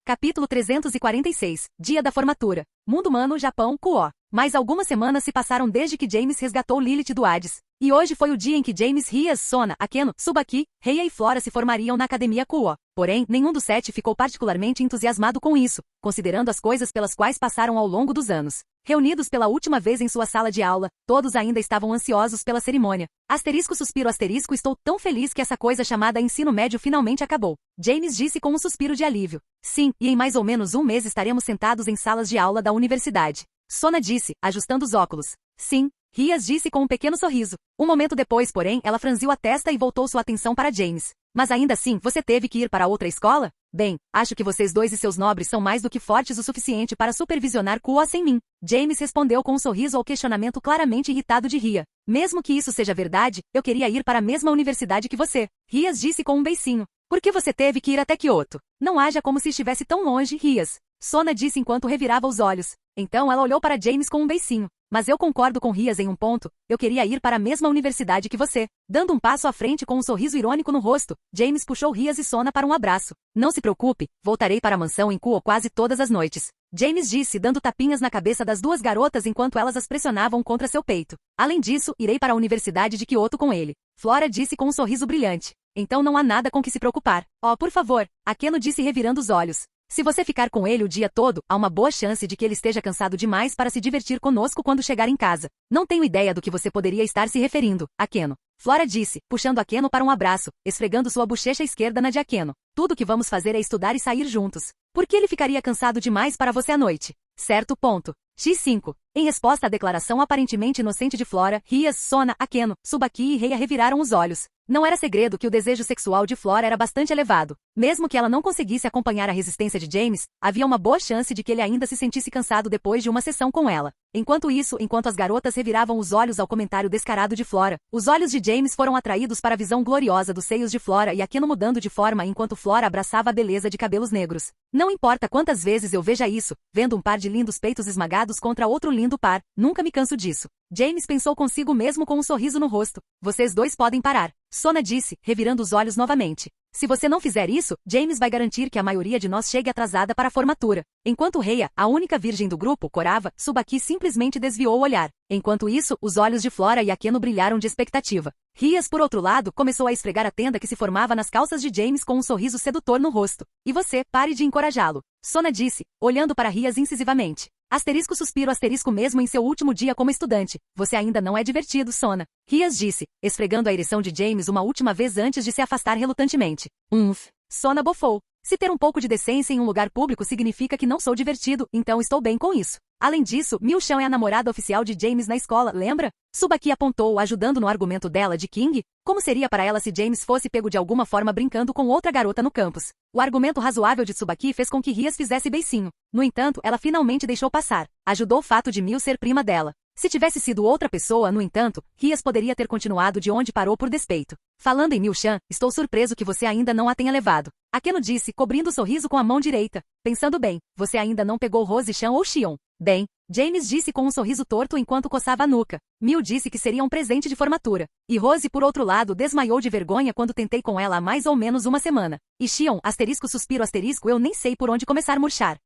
Capítulo 346. Dia da formatura. Mundo humano, Japão, Kuo. Mais algumas semanas se passaram desde que James resgatou Lilith do Hades. E hoje foi o dia em que James, Rias, Sona, Akeno, Tsubaki, Reia e Flora se formariam na Academia Kuo. Porém, nenhum dos 7 ficou particularmente entusiasmado com isso, considerando as coisas pelas quais passaram ao longo dos anos. Reunidos pela última vez em sua sala de aula, todos ainda estavam ansiosos pela cerimônia. Asterisco suspiro asterisco estou tão feliz que essa coisa chamada ensino médio finalmente acabou. James disse com um suspiro de alívio. Sim, e em mais ou menos 1 mês estaremos sentados em salas de aula da universidade. Sona disse, ajustando os óculos. Sim. Rias disse com um pequeno sorriso. Um momento depois, porém, ela franziu a testa e voltou sua atenção para James. Mas ainda assim, você teve que ir para outra escola? Bem, acho que vocês dois e seus nobres são mais do que fortes o suficiente para supervisionar Kuo sem mim. James respondeu com um sorriso ao questionamento claramente irritado de Ria. Mesmo que isso seja verdade, eu queria ir para a mesma universidade que você. Rias disse com um beicinho. Por que você teve que ir até Kyoto? Não haja como se estivesse tão longe, Rias. Sona disse enquanto revirava os olhos. Então ela olhou para James com um beicinho. Mas eu concordo com Rias em um ponto, eu queria ir para a mesma universidade que você. Dando um passo à frente com um sorriso irônico no rosto, James puxou Rias e Sona para um abraço. Não se preocupe, voltarei para a mansão em Kuo quase todas as noites. James disse dando tapinhas na cabeça das duas garotas enquanto elas as pressionavam contra seu peito. Além disso, irei para a Universidade de Kyoto com ele. Flora disse com um sorriso brilhante. Então não há nada com que se preocupar. Oh, por favor, Akeno disse revirando os olhos. Se você ficar com ele o dia todo, há uma boa chance de que ele esteja cansado demais para se divertir conosco quando chegar em casa. Não tenho ideia do que você poderia estar se referindo, Akeno. Flora disse, puxando Akeno para um abraço, esfregando sua bochecha esquerda na de Akeno. Tudo que vamos fazer é estudar e sair juntos. Por que ele ficaria cansado demais para você à noite? Certo ponto. X5. Em resposta à declaração aparentemente inocente de Flora, Rias, Sona, Akeno, Tsubaki e Reia reviraram os olhos. Não era segredo que o desejo sexual de Flora era bastante elevado. Mesmo que ela não conseguisse acompanhar a resistência de James, havia uma boa chance de que ele ainda se sentisse cansado depois de uma sessão com ela. Enquanto as garotas reviravam os olhos ao comentário descarado de Flora, os olhos de James foram atraídos para a visão gloriosa dos seios de Flora e Akeno mudando de forma enquanto Flora abraçava a beleza de cabelos negros. Não importa quantas vezes eu veja isso, vendo um par de lindos peitos esmagados contra outro lindo par, nunca me canso disso. James pensou consigo mesmo com um sorriso no rosto. Vocês dois podem parar. Sona disse, revirando os olhos novamente. Se você não fizer isso, James vai garantir que a maioria de nós chegue atrasada para a formatura. Enquanto Reia, a única virgem do grupo, corava, Tsubaki simplesmente desviou o olhar. Enquanto isso, os olhos de Flora e Akeno brilharam de expectativa. Rias, por outro lado, começou a esfregar a tenda que se formava nas calças de James com um sorriso sedutor no rosto. E você, pare de encorajá-lo. Sona disse, olhando para Rias incisivamente. Asterisco suspiro asterisco mesmo em seu último dia como estudante. Você ainda não é divertido, Sona. Rias disse, esfregando a ereção de James uma última vez antes de se afastar relutantemente. Sona bofou. Se ter um pouco de decência em um lugar público significa que não sou divertido, então estou bem com isso. Além disso, Miu-chan é a namorada oficial de James na escola, lembra? Tsubaki apontou, ajudando no argumento dela de King. Como seria para ela se James fosse pego de alguma forma brincando com outra garota no campus? O argumento razoável de Tsubaki fez com que Rias fizesse beicinho. No entanto, ela finalmente deixou passar. Ajudou o fato de Miu ser prima dela. Se tivesse sido outra pessoa, no entanto, Rias poderia ter continuado de onde parou por despeito. Falando em Miu-chan, estou surpreso que você ainda não a tenha levado. Akeno disse, cobrindo o sorriso com a mão direita. Pensando bem, você ainda não pegou Rose-chan ou Xion. Bem, James disse com um sorriso torto enquanto coçava a nuca. Miu disse que seria um presente de formatura. E Rose, por outro lado, desmaiou de vergonha quando tentei com ela há mais ou menos uma semana. E Xion, asterisco suspiro asterisco eu nem sei por onde começar a murchar.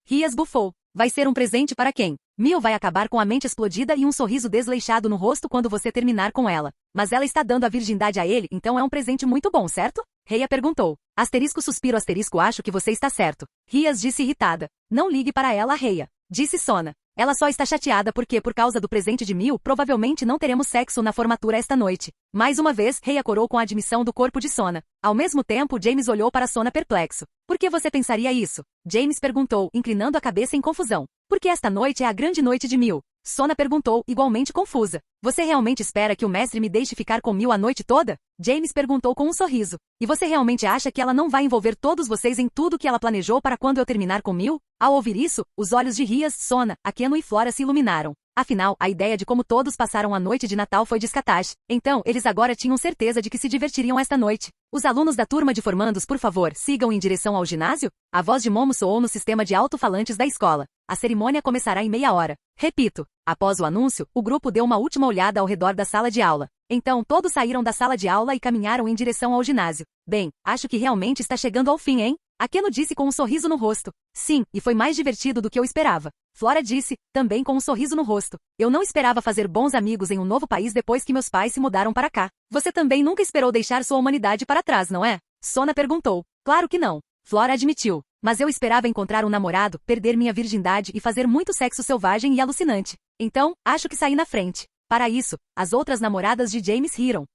Rias bufou. Vai ser um presente para quem? Miu vai acabar com a mente explodida e um sorriso desleixado no rosto quando você terminar com ela. Mas ela está dando a virgindade a ele, então é um presente muito bom, certo? Reia perguntou. Asterisco suspiro asterisco acho que você está certo. Rias disse irritada. Não ligue para ela, Reia. Disse Sona. Ela só está chateada porque, por causa do presente de Miu, provavelmente não teremos sexo na formatura esta noite. Mais uma vez, Reia corou com a admissão do corpo de Sona. Ao mesmo tempo, James olhou para Sona perplexo. Por que você pensaria isso? James perguntou, inclinando a cabeça em confusão. Porque esta noite é a grande noite de Miu. Sona perguntou, igualmente confusa. Você realmente espera que o mestre me deixe ficar com Miu a noite toda? James perguntou com um sorriso. E você realmente acha que ela não vai envolver todos vocês em tudo que ela planejou para quando eu terminar com Miu? Ao ouvir isso, os olhos de Rias, Sona, Akeno e Flora se iluminaram. Afinal, a ideia de como todos passaram a noite de Natal foi descatage. Então, eles agora tinham certeza de que se divertiriam esta noite. Os alunos da turma de formandos, por favor, sigam em direção ao ginásio? A voz de Momo soou no sistema de alto-falantes da escola. A cerimônia começará em meia hora. Repito. Após o anúncio, o grupo deu uma última olhada ao redor da sala de aula. Então, todos saíram da sala de aula e caminharam em direção ao ginásio. Bem, acho que realmente está chegando ao fim, hein? Akeno disse com um sorriso no rosto. Sim, e foi mais divertido do que eu esperava. Flora disse, também com um sorriso no rosto. Eu não esperava fazer bons amigos em um novo país depois que meus pais se mudaram para cá. Você também nunca esperou deixar sua humanidade para trás, não é? Sona perguntou. Claro que não. Flora admitiu. Mas eu esperava encontrar um namorado, perder minha virgindade e fazer muito sexo selvagem e alucinante. Então, acho que saí na frente. Para isso, as outras namoradas de James riram.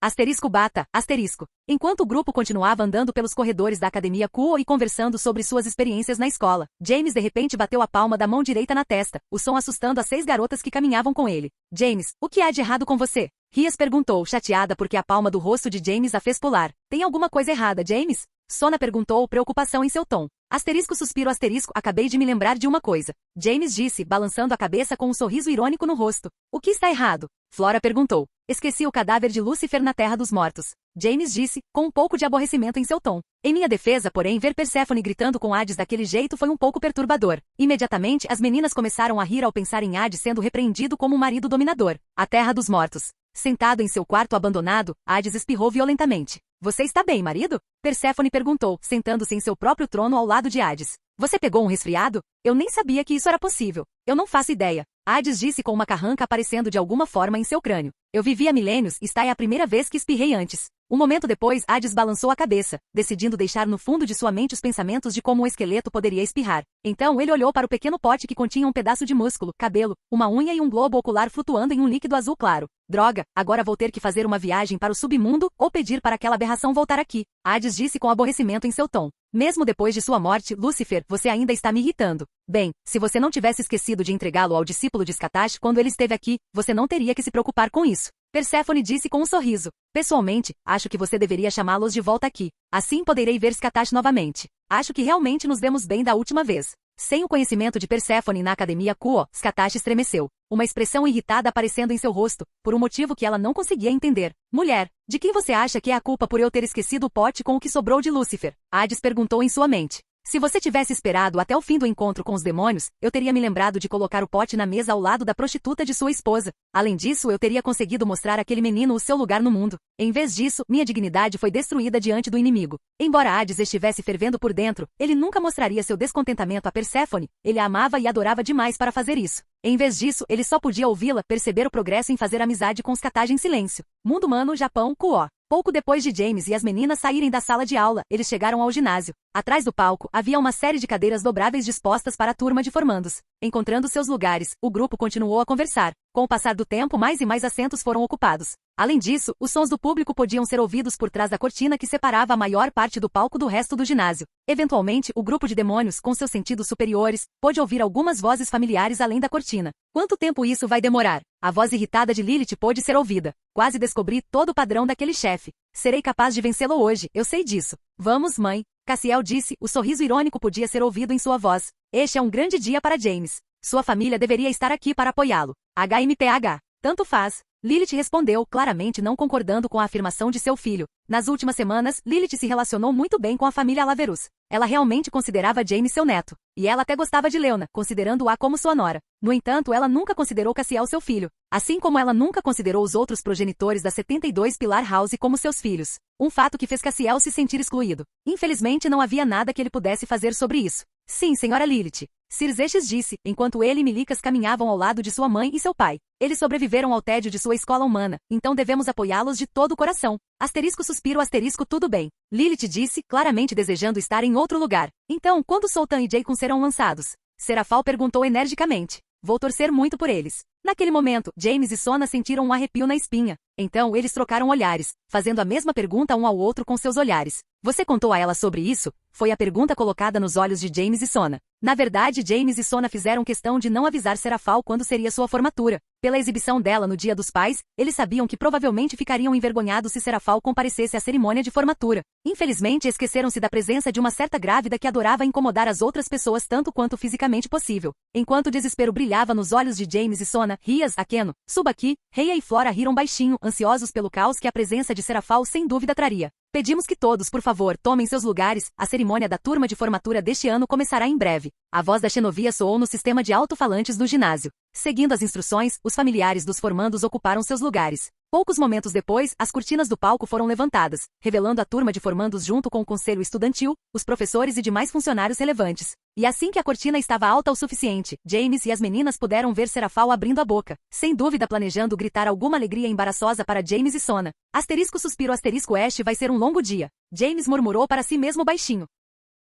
Asterisco bata, asterisco. Enquanto o grupo continuava andando pelos corredores da Academia Kuo e conversando sobre suas experiências na escola, James de repente bateu a palma da mão direita na testa, o som assustando as 6 garotas que caminhavam com ele. James, o que há de errado com você? Rias perguntou, chateada porque a palma do rosto de James a fez pular. Tem alguma coisa errada, James? Sona perguntou, preocupação em seu tom. Asterisco suspiro asterisco, acabei de me lembrar de uma coisa. James disse, balançando a cabeça com um sorriso irônico no rosto. O que está errado? Flora perguntou. Esqueci o cadáver de Lúcifer na Terra dos Mortos. James disse, com um pouco de aborrecimento em seu tom. Em minha defesa, porém, ver Perséfone gritando com Hades daquele jeito foi um pouco perturbador. Imediatamente, as meninas começaram a rir ao pensar em Hades sendo repreendido como um marido dominador. A terra dos mortos. Sentado em seu quarto abandonado, Hades espirrou violentamente. Você está bem, marido? Perséfone perguntou, sentando-se em seu próprio trono ao lado de Hades. Você pegou um resfriado? Eu nem sabia que isso era possível. Eu não faço ideia. Hades disse com uma carranca aparecendo de alguma forma em seu crânio. Eu vivi há milênios e esta é a primeira vez que espirrei antes. Um momento depois, Hades balançou a cabeça, decidindo deixar no fundo de sua mente os pensamentos de como um esqueleto poderia espirrar. Então ele olhou para o pequeno pote que continha um pedaço de músculo, cabelo, uma unha e um globo ocular flutuando em um líquido azul claro. Droga, agora vou ter que fazer uma viagem para o submundo ou pedir para aquela aberração voltar aqui. Hades disse com aborrecimento em seu tom. Mesmo depois de sua morte, Lúcifer, você ainda está me irritando. Bem, se você não tivesse esquecido de entregá-lo ao discípulo de Escatash quando ele esteve aqui, você não teria que se preocupar com isso. Perséfone disse com um sorriso. Pessoalmente, acho que você deveria chamá-los de volta aqui. Assim poderei ver Escatash novamente. Acho que realmente nos demos bem da última vez. Sem o conhecimento de Perséfone na Academia Kuo, Escatash estremeceu. Uma expressão irritada aparecendo em seu rosto, por um motivo que ela não conseguia entender. Mulher, de quem você acha que é a culpa por eu ter esquecido o pote com o que sobrou de Lúcifer? Hades perguntou em sua mente. Se você tivesse esperado até o fim do encontro com os demônios, eu teria me lembrado de colocar o pote na mesa ao lado da prostituta de sua esposa. Além disso, eu teria conseguido mostrar àquele menino o seu lugar no mundo. Em vez disso, minha dignidade foi destruída diante do inimigo. Embora Hades estivesse fervendo por dentro, ele nunca mostraria seu descontentamento a Perséfone. Ele a amava e adorava demais para fazer isso. Em vez disso, ele só podia ouvi-la perceber o progresso em fazer amizade com Escatash em silêncio. Mundo humano, Japão, Kuo. Pouco depois de James e as meninas saírem da sala de aula, eles chegaram ao ginásio. Atrás do palco, havia uma série de cadeiras dobráveis dispostas para a turma de formandos. Encontrando seus lugares, o grupo continuou a conversar. Com o passar do tempo, mais e mais assentos foram ocupados. Além disso, os sons do público podiam ser ouvidos por trás da cortina que separava a maior parte do palco do resto do ginásio. Eventualmente, o grupo de demônios, com seus sentidos superiores, pôde ouvir algumas vozes familiares além da cortina. Quanto tempo isso vai demorar? A voz irritada de Lilith pôde ser ouvida. Quase descobri todo o padrão daquele chefe. Serei capaz de vencê-lo hoje, eu sei disso. Vamos, mãe. Cassiel disse, o sorriso irônico podia ser ouvido em sua voz. Este é um grande dia para James. Sua família deveria estar aqui para apoiá-lo. HMPH. Tanto faz. Lilith respondeu, claramente não concordando com a afirmação de seu filho. Nas últimas semanas, Lilith se relacionou muito bem com a família Alaverus. Ela realmente considerava James seu neto. E ela até gostava de Leona, considerando-a como sua nora. No entanto, ela nunca considerou Cassiel seu filho. Assim como ela nunca considerou os outros progenitores da 72 Pilar House como seus filhos. Um fato que fez Cassiel se sentir excluído. Infelizmente não havia nada que ele pudesse fazer sobre isso. Sim, senhora Lilith. Sir Zexes disse, enquanto ele e Milicas caminhavam ao lado de sua mãe e seu pai. Eles sobreviveram ao tédio de sua escola humana, então devemos apoiá-los de todo o coração. Asterisco suspiro asterisco tudo bem. Lilith disse, claramente desejando estar em outro lugar. Então, quando Sultan e Jacob serão lançados? Serafal perguntou energicamente. Vou torcer muito por eles. Naquele momento, James e Sona sentiram um arrepio na espinha. Então eles trocaram olhares, fazendo a mesma pergunta um ao outro com seus olhares. Você contou a ela sobre isso? Foi a pergunta colocada nos olhos de James e Sona. Na verdade, James e Sona fizeram questão de não avisar Serafal quando seria sua formatura. Pela exibição dela no Dia dos Pais, eles sabiam que provavelmente ficariam envergonhados se Serafal comparecesse à cerimônia de formatura. Infelizmente, esqueceram-se da presença de uma certa grávida que adorava incomodar as outras pessoas tanto quanto fisicamente possível. Enquanto o desespero brilhava nos olhos de James e Sona, Rias, Akeno, Subaki, Reia e Flora riram baixinho, ansiosos pelo caos que a presença de Serafal sem dúvida traria. Pedimos que todos, por favor, tomem seus lugares, a cerimônia da turma de formatura deste ano começará em breve. A voz da Xenovia soou no sistema de alto-falantes do ginásio. Seguindo as instruções, os familiares dos formandos ocuparam seus lugares. Poucos momentos depois, as cortinas do palco foram levantadas, revelando a turma de formandos junto com o conselho estudantil, os professores e demais funcionários relevantes. E assim que a cortina estava alta o suficiente, James e as meninas puderam ver Serafal abrindo a boca, sem dúvida planejando gritar alguma alegria embaraçosa para James e Sona. Asterisco suspiro asterisco este vai ser um longo dia. James murmurou para si mesmo baixinho.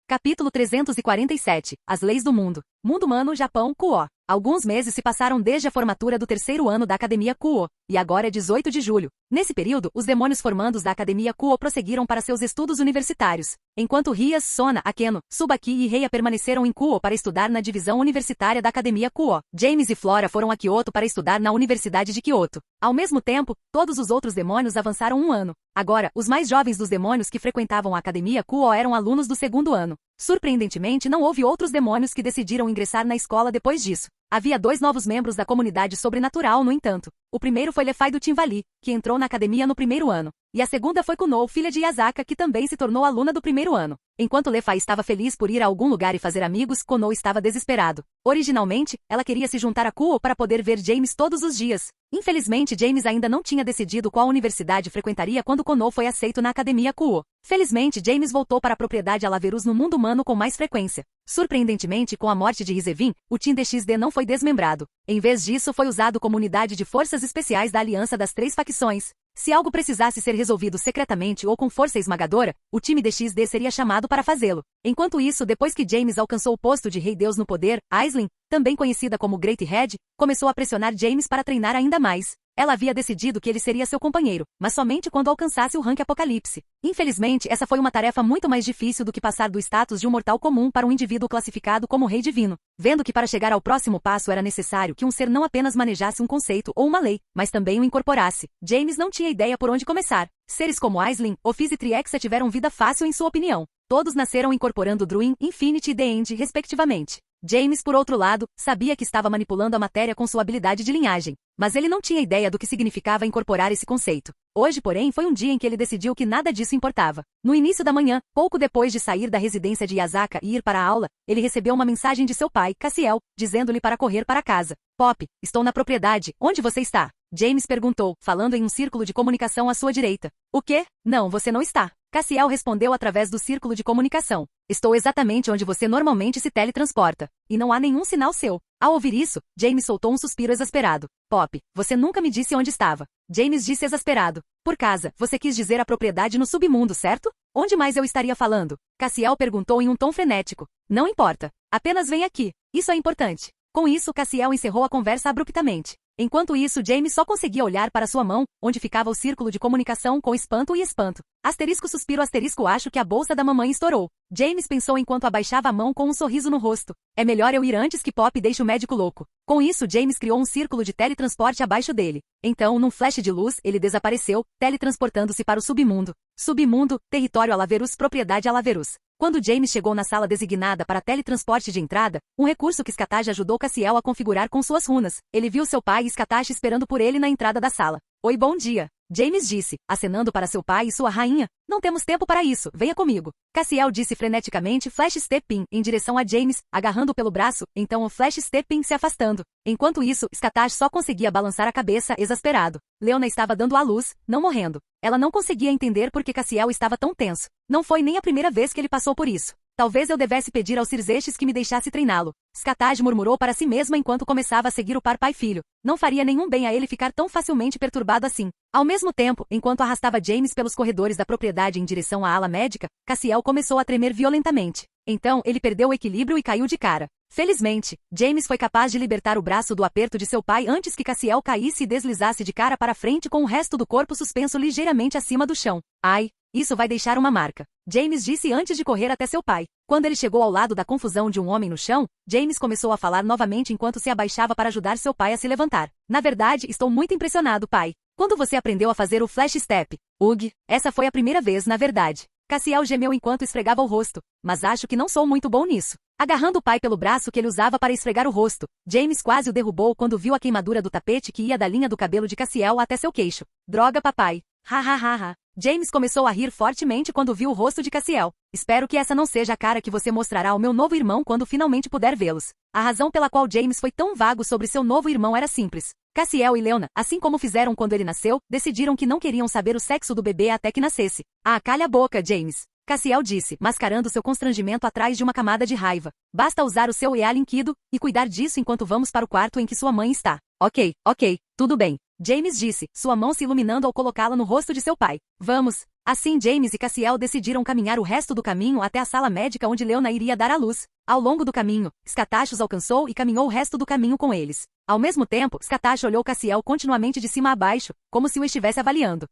Capítulo 347. As leis do mundo. Mundo humano, Japão, Kuo. Alguns meses se passaram desde a formatura do terceiro ano da Academia Kuo, e agora é 18 de julho. Nesse período, os demônios formandos da Academia Kuo prosseguiram para seus estudos universitários, enquanto Rias, Sona, Akeno, Subaki e Reia permaneceram em Kuo para estudar na divisão universitária da Academia Kuo. James e Flora foram a Kyoto para estudar na Universidade de Kyoto. Ao mesmo tempo, todos os outros demônios avançaram um ano. Agora, os mais jovens dos demônios que frequentavam a Academia Kuo eram alunos do segundo ano. Surpreendentemente, não houve outros demônios que decidiram ingressar na escola depois disso. Havia 2 novos membros da comunidade sobrenatural, no entanto. O primeiro foi Lefai do Tinvali, que entrou na academia no primeiro ano. E a segunda foi Kunou, filha de Yasaka, que também se tornou aluna do primeiro ano. Enquanto Lefai estava feliz por ir a algum lugar e fazer amigos, Kunou estava desesperado. Originalmente, ela queria se juntar a Kuo para poder ver James todos os dias. Infelizmente, James ainda não tinha decidido qual universidade frequentaria quando Kunou foi aceito na academia Kuo. Felizmente, James voltou para a propriedade Alaverus no mundo humano com mais frequência. Surpreendentemente, com a morte de Rizevin, o Team DXD não foi desmembrado. Em vez disso, foi usado como unidade de forças especiais da aliança das 3 facções. Se algo precisasse ser resolvido secretamente ou com força esmagadora, o time DXD seria chamado para fazê-lo. Enquanto isso, depois que James alcançou o posto de Rei Deus no poder, Aisling, também conhecida como Great Head, começou a pressionar James para treinar ainda mais. Ela havia decidido que ele seria seu companheiro, mas somente quando alcançasse o rank Apocalipse. Infelizmente, essa foi uma tarefa muito mais difícil do que passar do status de um mortal comum para um indivíduo classificado como Rei Divino. Vendo que para chegar ao próximo passo era necessário que um ser não apenas manejasse um conceito ou uma lei, mas também o incorporasse, James não tinha ideia por onde começar. Seres como Aisling, Ophiz e Triexa tiveram vida fácil em sua opinião. Todos nasceram incorporando Druin, Infinity e The End, respectivamente. James, por outro lado, sabia que estava manipulando a matéria com sua habilidade de linhagem, mas ele não tinha ideia do que significava incorporar esse conceito. Hoje, porém, foi um dia em que ele decidiu que nada disso importava. No início da manhã, pouco depois de sair da residência de Yasaka e ir para a aula, ele recebeu uma mensagem de seu pai, Cassiel, dizendo-lhe para correr para casa. Pop, estou na propriedade, onde você está? James perguntou, falando em um círculo de comunicação à sua direita. O quê? Não, você não está. Cassiel respondeu através do círculo de comunicação. Estou exatamente onde você normalmente se teletransporta. E não há nenhum sinal seu. Ao ouvir isso, James soltou um suspiro exasperado. Pop, você nunca me disse onde estava. James disse exasperado. Por casa, você quis dizer a propriedade no submundo, certo? Onde mais eu estaria falando? Cassiel perguntou em um tom frenético. Não importa. Apenas vem aqui. Isso é importante. Com isso, Cassiel encerrou a conversa abruptamente. Enquanto isso, James só conseguia olhar para sua mão, onde ficava o círculo de comunicação com espanto e espanto. Asterisco suspiro asterisco acho que a bolsa da mamãe estourou. James pensou enquanto abaixava a mão com um sorriso no rosto. É melhor eu ir antes que Pop deixe o médico louco. Com isso, James criou um círculo de teletransporte abaixo dele. Então, num flash de luz, ele desapareceu, teletransportando-se para o submundo. Submundo, território Alaverus, propriedade Alaverus. Quando James chegou na sala designada para teletransporte de entrada, um recurso que Skatash ajudou Cassiel a configurar com suas runas. Ele viu seu pai e Skatash esperando por ele na entrada da sala. Oi, bom dia. James disse, acenando para seu pai e sua rainha. Não temos tempo para isso, venha comigo. Cassiel disse freneticamente Flash Stepping em direção a James, agarrando-o pelo braço, então o Flash Stepping se afastando. Enquanto isso, Skatash só conseguia balançar a cabeça, exasperado. Leona estava dando à luz, não morrendo. Ela não conseguia entender por que Cassiel estava tão tenso. Não foi nem a primeira vez que ele passou por isso. Talvez eu devesse pedir aos Cirzestes que me deixasse treiná-lo. Skatash murmurou para si mesma enquanto começava a seguir o par pai-filho. Não faria nenhum bem a ele ficar tão facilmente perturbado assim. Ao mesmo tempo, enquanto arrastava James pelos corredores da propriedade em direção à ala médica, Cassiel começou a tremer violentamente. Então, ele perdeu o equilíbrio e caiu de cara. Felizmente, James foi capaz de libertar o braço do aperto de seu pai antes que Cassiel caísse e deslizasse de cara para frente com o resto do corpo suspenso ligeiramente acima do chão. Ai, isso vai deixar uma marca. James disse antes de correr até seu pai. Quando ele chegou ao lado da confusão de um homem no chão, James começou a falar novamente enquanto se abaixava para ajudar seu pai a se levantar. Na verdade, estou muito impressionado, pai. Quando você aprendeu a fazer o Flash Step? Ugh, essa foi a primeira vez, na verdade. Cassiel gemeu enquanto esfregava o rosto. Mas acho que não sou muito bom nisso. Agarrando o pai pelo braço que ele usava para esfregar o rosto, James quase o derrubou quando viu a queimadura do tapete que ia da linha do cabelo de Cassiel até seu queixo. Droga, papai. Ha ha ha ha. James começou a rir fortemente quando viu o rosto de Cassiel. Espero que essa não seja a cara que você mostrará ao meu novo irmão quando finalmente puder vê-los. A razão pela qual James foi tão vago sobre seu novo irmão era simples. Cassiel e Leona, assim como fizeram quando ele nasceu, decidiram que não queriam saber o sexo do bebê até que nascesse. Ah, calha a boca, James. Cassiel disse, mascarando seu constrangimento atrás de uma camada de raiva. Basta usar o seu EA líquido e cuidar disso enquanto vamos para o quarto em que sua mãe está. Ok, tudo bem. James disse, sua mão se iluminando ao colocá-la no rosto de seu pai. Vamos. Assim James e Cassiel decidiram caminhar o resto do caminho até a sala médica onde Leona iria dar à luz. Ao longo do caminho, Skatash os alcançou e caminhou o resto do caminho com eles. Ao mesmo tempo, Skatash olhou Cassiel continuamente de cima a baixo, como se o estivesse avaliando.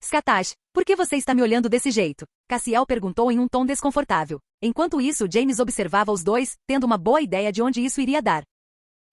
Skatash, por que você está me olhando desse jeito? Cassiel perguntou em um tom desconfortável. Enquanto isso, James observava os dois, tendo uma boa ideia de onde isso iria dar.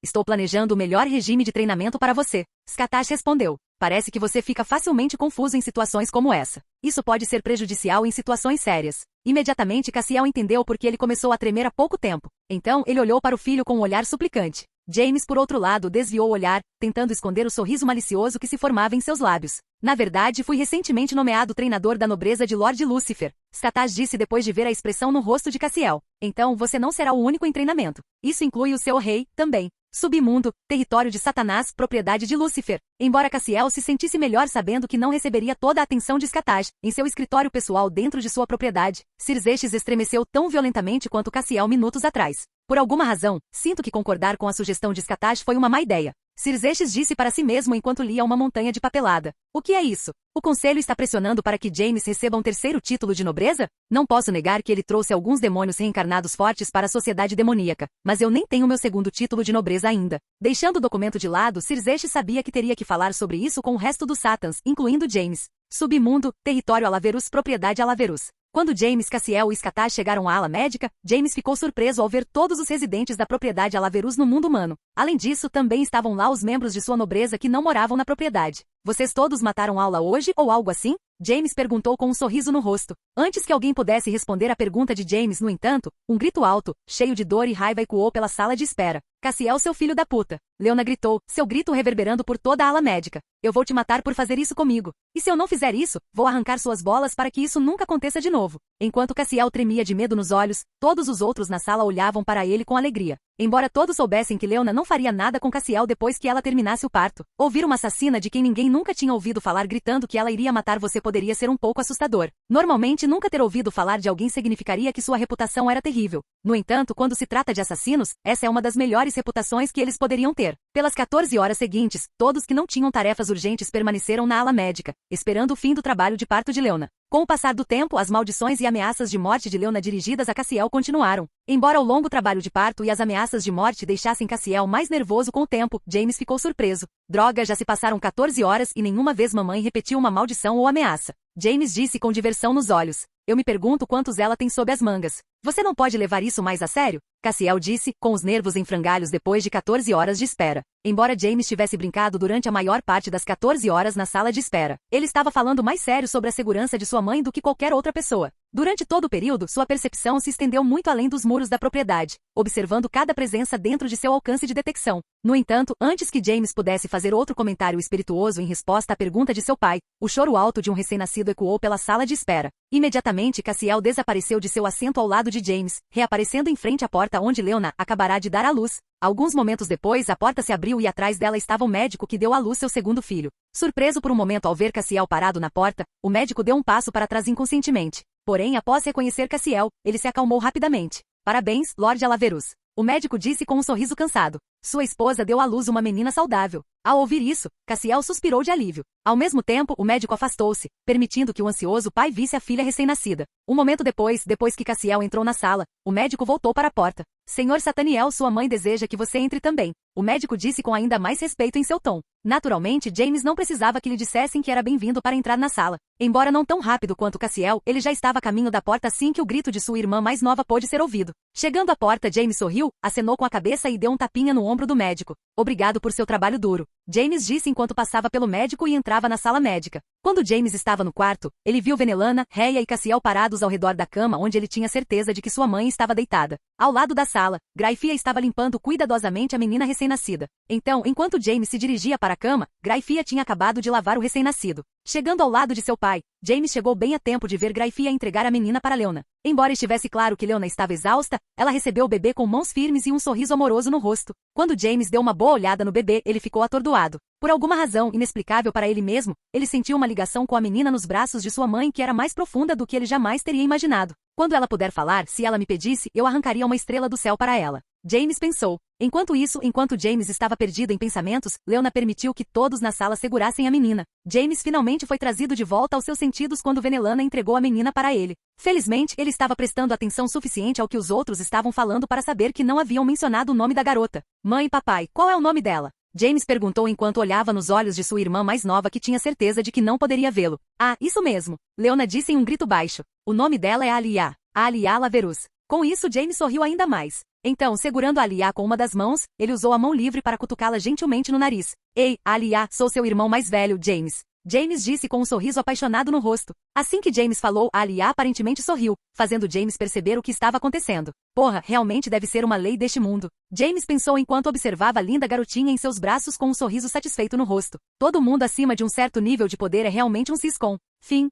Estou planejando o melhor regime de treinamento para você. Skatash respondeu. Parece que você fica facilmente confuso em situações como essa. Isso pode ser prejudicial em situações sérias. Imediatamente Cassiel entendeu porque ele começou a tremer há pouco tempo. Então, ele olhou para o filho com um olhar suplicante. James, por outro lado, desviou o olhar, tentando esconder o sorriso malicioso que se formava em seus lábios. Na verdade, fui recentemente nomeado treinador da nobreza de Lord Lucifer, Skataz disse depois de ver a expressão no rosto de Cassiel. Então você não será o único em treinamento. Isso inclui o seu rei, também. Submundo, território de Satanás, propriedade de Lúcifer. Embora Cassiel se sentisse melhor sabendo que não receberia toda a atenção de Skataz em seu escritório pessoal dentro de sua propriedade, Cirzestes estremeceu tão violentamente quanto Cassiel minutos atrás. Por alguma razão, sinto que concordar com a sugestão de Skataz foi uma má ideia. Cirzestes disse para si mesmo enquanto lia uma montanha de papelada. O que é isso? O conselho está pressionando para que James receba um terceiro título de nobreza? Não posso negar que ele trouxe alguns demônios reencarnados fortes para a sociedade demoníaca, mas eu nem tenho meu segundo título de nobreza ainda. Deixando o documento de lado, Cirzestes sabia que teria que falar sobre isso com o resto dos Satans, incluindo James. Submundo, território Alaverus, propriedade Alaverus. Quando James, Cassiel e Skataz chegaram à ala médica, James ficou surpreso ao ver todos os residentes da propriedade Alaverus no mundo humano. Além disso, também estavam lá os membros de sua nobreza que não moravam na propriedade. Vocês todos mataram aula hoje ou algo assim? James perguntou com um sorriso no rosto. Antes que alguém pudesse responder à pergunta de James, no entanto, um grito alto, cheio de dor e raiva ecoou pela sala de espera. Cassiel, seu filho da puta! Leona gritou, seu grito reverberando por toda a ala médica. Eu vou te matar por fazer isso comigo. E se eu não fizer isso, vou arrancar suas bolas para que isso nunca aconteça de novo. Enquanto Cassiel tremia de medo nos olhos, todos os outros na sala olhavam para ele com alegria. Embora todos soubessem que Leona não faria nada com Cassiel depois que ela terminasse o parto, ouvir uma assassina de quem ninguém nunca tinha ouvido falar gritando que ela iria matar você poderia ser um pouco assustador. Normalmente, nunca ter ouvido falar de alguém significaria que sua reputação era terrível. No entanto, quando se trata de assassinos, essa é uma das melhores reputações que eles poderiam ter. Pelas 14 horas seguintes, todos que não tinham tarefas urgentes permaneceram na ala médica, esperando o fim do trabalho de parto de Leona. Com o passar do tempo, as maldições e ameaças de morte de Leona dirigidas a Cassiel continuaram. Embora o longo trabalho de parto e as ameaças de morte deixassem Cassiel mais nervoso com o tempo, James ficou surpreso. Droga, já se passaram 14 horas e nenhuma vez mamãe repetiu uma maldição ou ameaça. James disse com diversão nos olhos. Eu me pergunto quantos ela tem sob as mangas. Você não pode levar isso mais a sério? Cassiel disse, com os nervos em frangalhos depois de 14 horas de espera. Embora James tivesse brincado durante a maior parte das 14 horas na sala de espera, ele estava falando mais sério sobre a segurança de sua mãe do que qualquer outra pessoa. Durante todo o período, sua percepção se estendeu muito além dos muros da propriedade, observando cada presença dentro de seu alcance de detecção. No entanto, antes que James pudesse fazer outro comentário espirituoso em resposta à pergunta de seu pai, o choro alto de um recém-nascido ecoou pela sala de espera. Imediatamente, Cassiel desapareceu de seu assento ao lado de James, reaparecendo em frente à porta onde Leona acabará de dar à luz. Alguns momentos depois, a porta se abriu e atrás dela estava o médico que deu à luz seu segundo filho. Surpreso por um momento ao ver Cassiel parado na porta, o médico deu um passo para trás inconscientemente. Porém, após reconhecer Cassiel, ele se acalmou rapidamente. Parabéns, Lord Alaverus. O médico disse com um sorriso cansado. Sua esposa deu à luz uma menina saudável. Ao ouvir isso, Cassiel suspirou de alívio. Ao mesmo tempo, o médico afastou-se, permitindo que o ansioso pai visse a filha recém-nascida. Um momento depois que Cassiel entrou na sala, o médico voltou para a porta. Senhor Sataniel, sua mãe deseja que você entre também. O médico disse com ainda mais respeito em seu tom. Naturalmente, James não precisava que lhe dissessem que era bem-vindo para entrar na sala. Embora não tão rápido quanto Cassiel, ele já estava a caminho da porta assim que o grito de sua irmã mais nova pôde ser ouvido. Chegando à porta, James sorriu, acenou com a cabeça e deu um tapinha no ombro do médico. Obrigado por seu trabalho duro. James disse enquanto passava pelo médico e entrava na sala médica. Quando James estava no quarto, ele viu Venelana, Rhea e Cassiel parados ao redor da cama onde ele tinha certeza de que sua mãe estava deitada. Ao lado da sala, Gryphia estava limpando cuidadosamente a menina recém-nascida. Então, enquanto James se dirigia para a cama, Gryphia tinha acabado de lavar o recém-nascido. Chegando ao lado de seu pai, James chegou bem a tempo de ver Gryphia entregar a menina para Leona. Embora estivesse claro que Leona estava exausta, ela recebeu o bebê com mãos firmes e um sorriso amoroso no rosto. Quando James deu uma boa olhada no bebê, ele ficou atordoado. Por alguma razão inexplicável para ele mesmo, ele sentiu uma ligação com a menina nos braços de sua mãe que era mais profunda do que ele jamais teria imaginado. Quando ela puder falar, se ela me pedisse, eu arrancaria uma estrela do céu para ela. James pensou. Enquanto James estava perdido em pensamentos, Leona permitiu que todos na sala segurassem a menina. James finalmente foi trazido de volta aos seus sentidos quando Venelana entregou a menina para ele. Felizmente, ele estava prestando atenção suficiente ao que os outros estavam falando para saber que não haviam mencionado o nome da garota. Mãe e papai, qual é o nome dela? James perguntou enquanto olhava nos olhos de sua irmã mais nova que tinha certeza de que não poderia vê-lo. Ah, isso mesmo. Leona disse em um grito baixo. O nome dela é Alia. Alia Alaverus. Com isso, James sorriu ainda mais. Então, segurando Alia com uma das mãos, ele usou a mão livre para cutucá-la gentilmente no nariz. Ei, Alia, sou seu irmão mais velho, James. James disse com um sorriso apaixonado no rosto. Assim que James falou, Alia aparentemente sorriu, fazendo James perceber o que estava acontecendo. Porra, realmente deve ser uma lei deste mundo. James pensou enquanto observava a linda garotinha em seus braços com um sorriso satisfeito no rosto. Todo mundo acima de um certo nível de poder é realmente um siscom. Fim.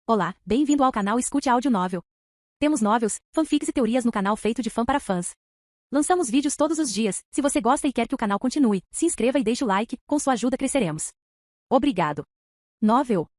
Olá, bem-vindo ao canal Escute Áudio Novel. Temos novels, fanfics e teorias no canal feito de fã para fãs. Lançamos vídeos todos os dias. Se você gosta e quer que o canal continue, se inscreva e deixe o like, com sua ajuda cresceremos. Obrigado. Novel.